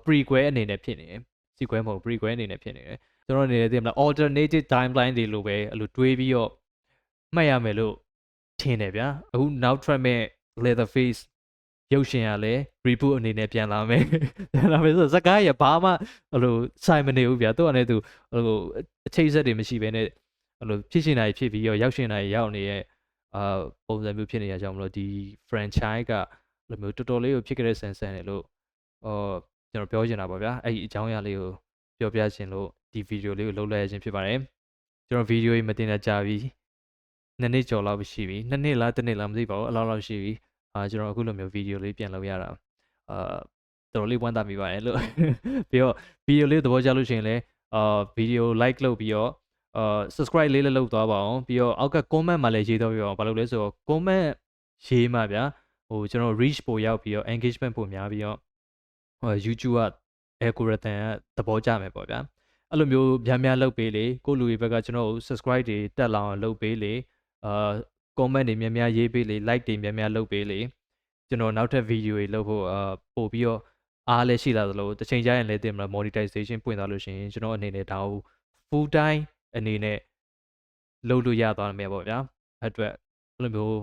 prequel အနေနဲ့ဖြစ်နေတယ် sequel မဟုတ် prequel အနေနဲ့ဖြစ်နေတယ်ကျွန်တော်အနေနဲ့သိမလား alternative timeline တွေလိုပဲအဲ့လိုတွေးပြီးတော့မှတ်ရမယ်လို့ထင်တယ်ဗျာအခုနောက်ထွက်မဲ့ Leatherface ရုပ်ရှင်ကလည်း reboot အနေနဲ့ပြန်လာမယ်ဆိုဇာတ်ကားရဘာမှအဲ့လိုဆိုင်မနေဘူးဗျာသူကလည်းသူအဲ့လိုအချိတ်ဆက်တွေမရှိဘဲနဲ့အဲ့လိုဖြစ်ရှင်နိုင်ဖြစ်ပြီးရောရောက်ရှင်နိုင်ရောက်နေတဲ့ပုံစံမျိုးဖြစ်နေရကြောင်းမလို့ဒီ franchise ကလိုမျိုးတော်တော်လေးကိုဖြစ်ခဲ့တဲ့ဆန်တယ်လို့ကျွန်တော်ပြောချင်တာပါဗျာအဲ့ဒီအကြောင်းအရာလေးကိုပြောပြချင်လို့ဒီဗီဒီယိုလေးကိုလုပ်လိုက်ရခြင်းဖြစ်ပါတယ်ကျွန်တော်ဗီဒီယိုကြီးမတင်တာကြာပြီ2နှစ်ကျော်လောက်ရှိပြီ2နှစ်လား1နှစ်လားမသိပါဘူးအလောက်ရှိပြီကျွန်တော်အခုလိုမျိုးဗီဒီယိုလေးပြန်လုပ်ရတာတော်တော်လေးဝမ်းသာမိပါတယ်လို့ပြီးတော့ဗီဒီယိုလေးသဘောကျလို့ရှိရင်လည်းဗီဒီယို like လုပ်ပြီးတော့subscribe လေးလည်းလုပ်သွားပါအောင်ပြီးတော့အောက်က comment မှာလည်းရေးတော့ပြအောင်ဘာလို့လဲဆိုတော့ comment ရေးမှာဗျာဟိုကျွန်တော် reach ပိုရောက်ပြီးတော့ engagement ပိုများပြီးတော့YouTube က algorithm ကသဘောကျမယ်ပေါ့ဗျာအဲ့လိုမျိုးများလုပ်ပေးလေကိုလူတွေဘက်ကကျွန်တော်ကို subscribe တွေတက်လာအောင်လုပ်ပေးလေcomment တွေများရေးပေးလေ like တွေများလုပ်ပေးလေကျွန်တော်နောက်ထပ် video တွေလုပ်ဖို့ပို့ပြီးတော့အားလည်းရှိလာသလိုတစ်ချိန်ကျရင်လည်းတင်မလား monetization ပွင့်သွားလို့ရှိရင်ကျွန်တော်အနေနဲ့ဒါကို full time အနေနဲ့လုပ်လို့ရသွားမယ်ပေါ့ဗျာအဲ့အတွက်အဲ့လိုမျိုး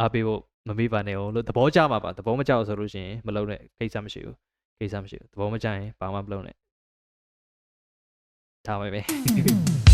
အားပေးဖို့မမေ့ပါနဲ့လို့သဘောကျမှာပါသဘောမကျဆိုလို့ရှိရင်မလုပ်နဲ့ကိစ္စမရှိဘူးသဘောမကျရင်ဘာမှမလုပ်နဲ့ထားပါပဲ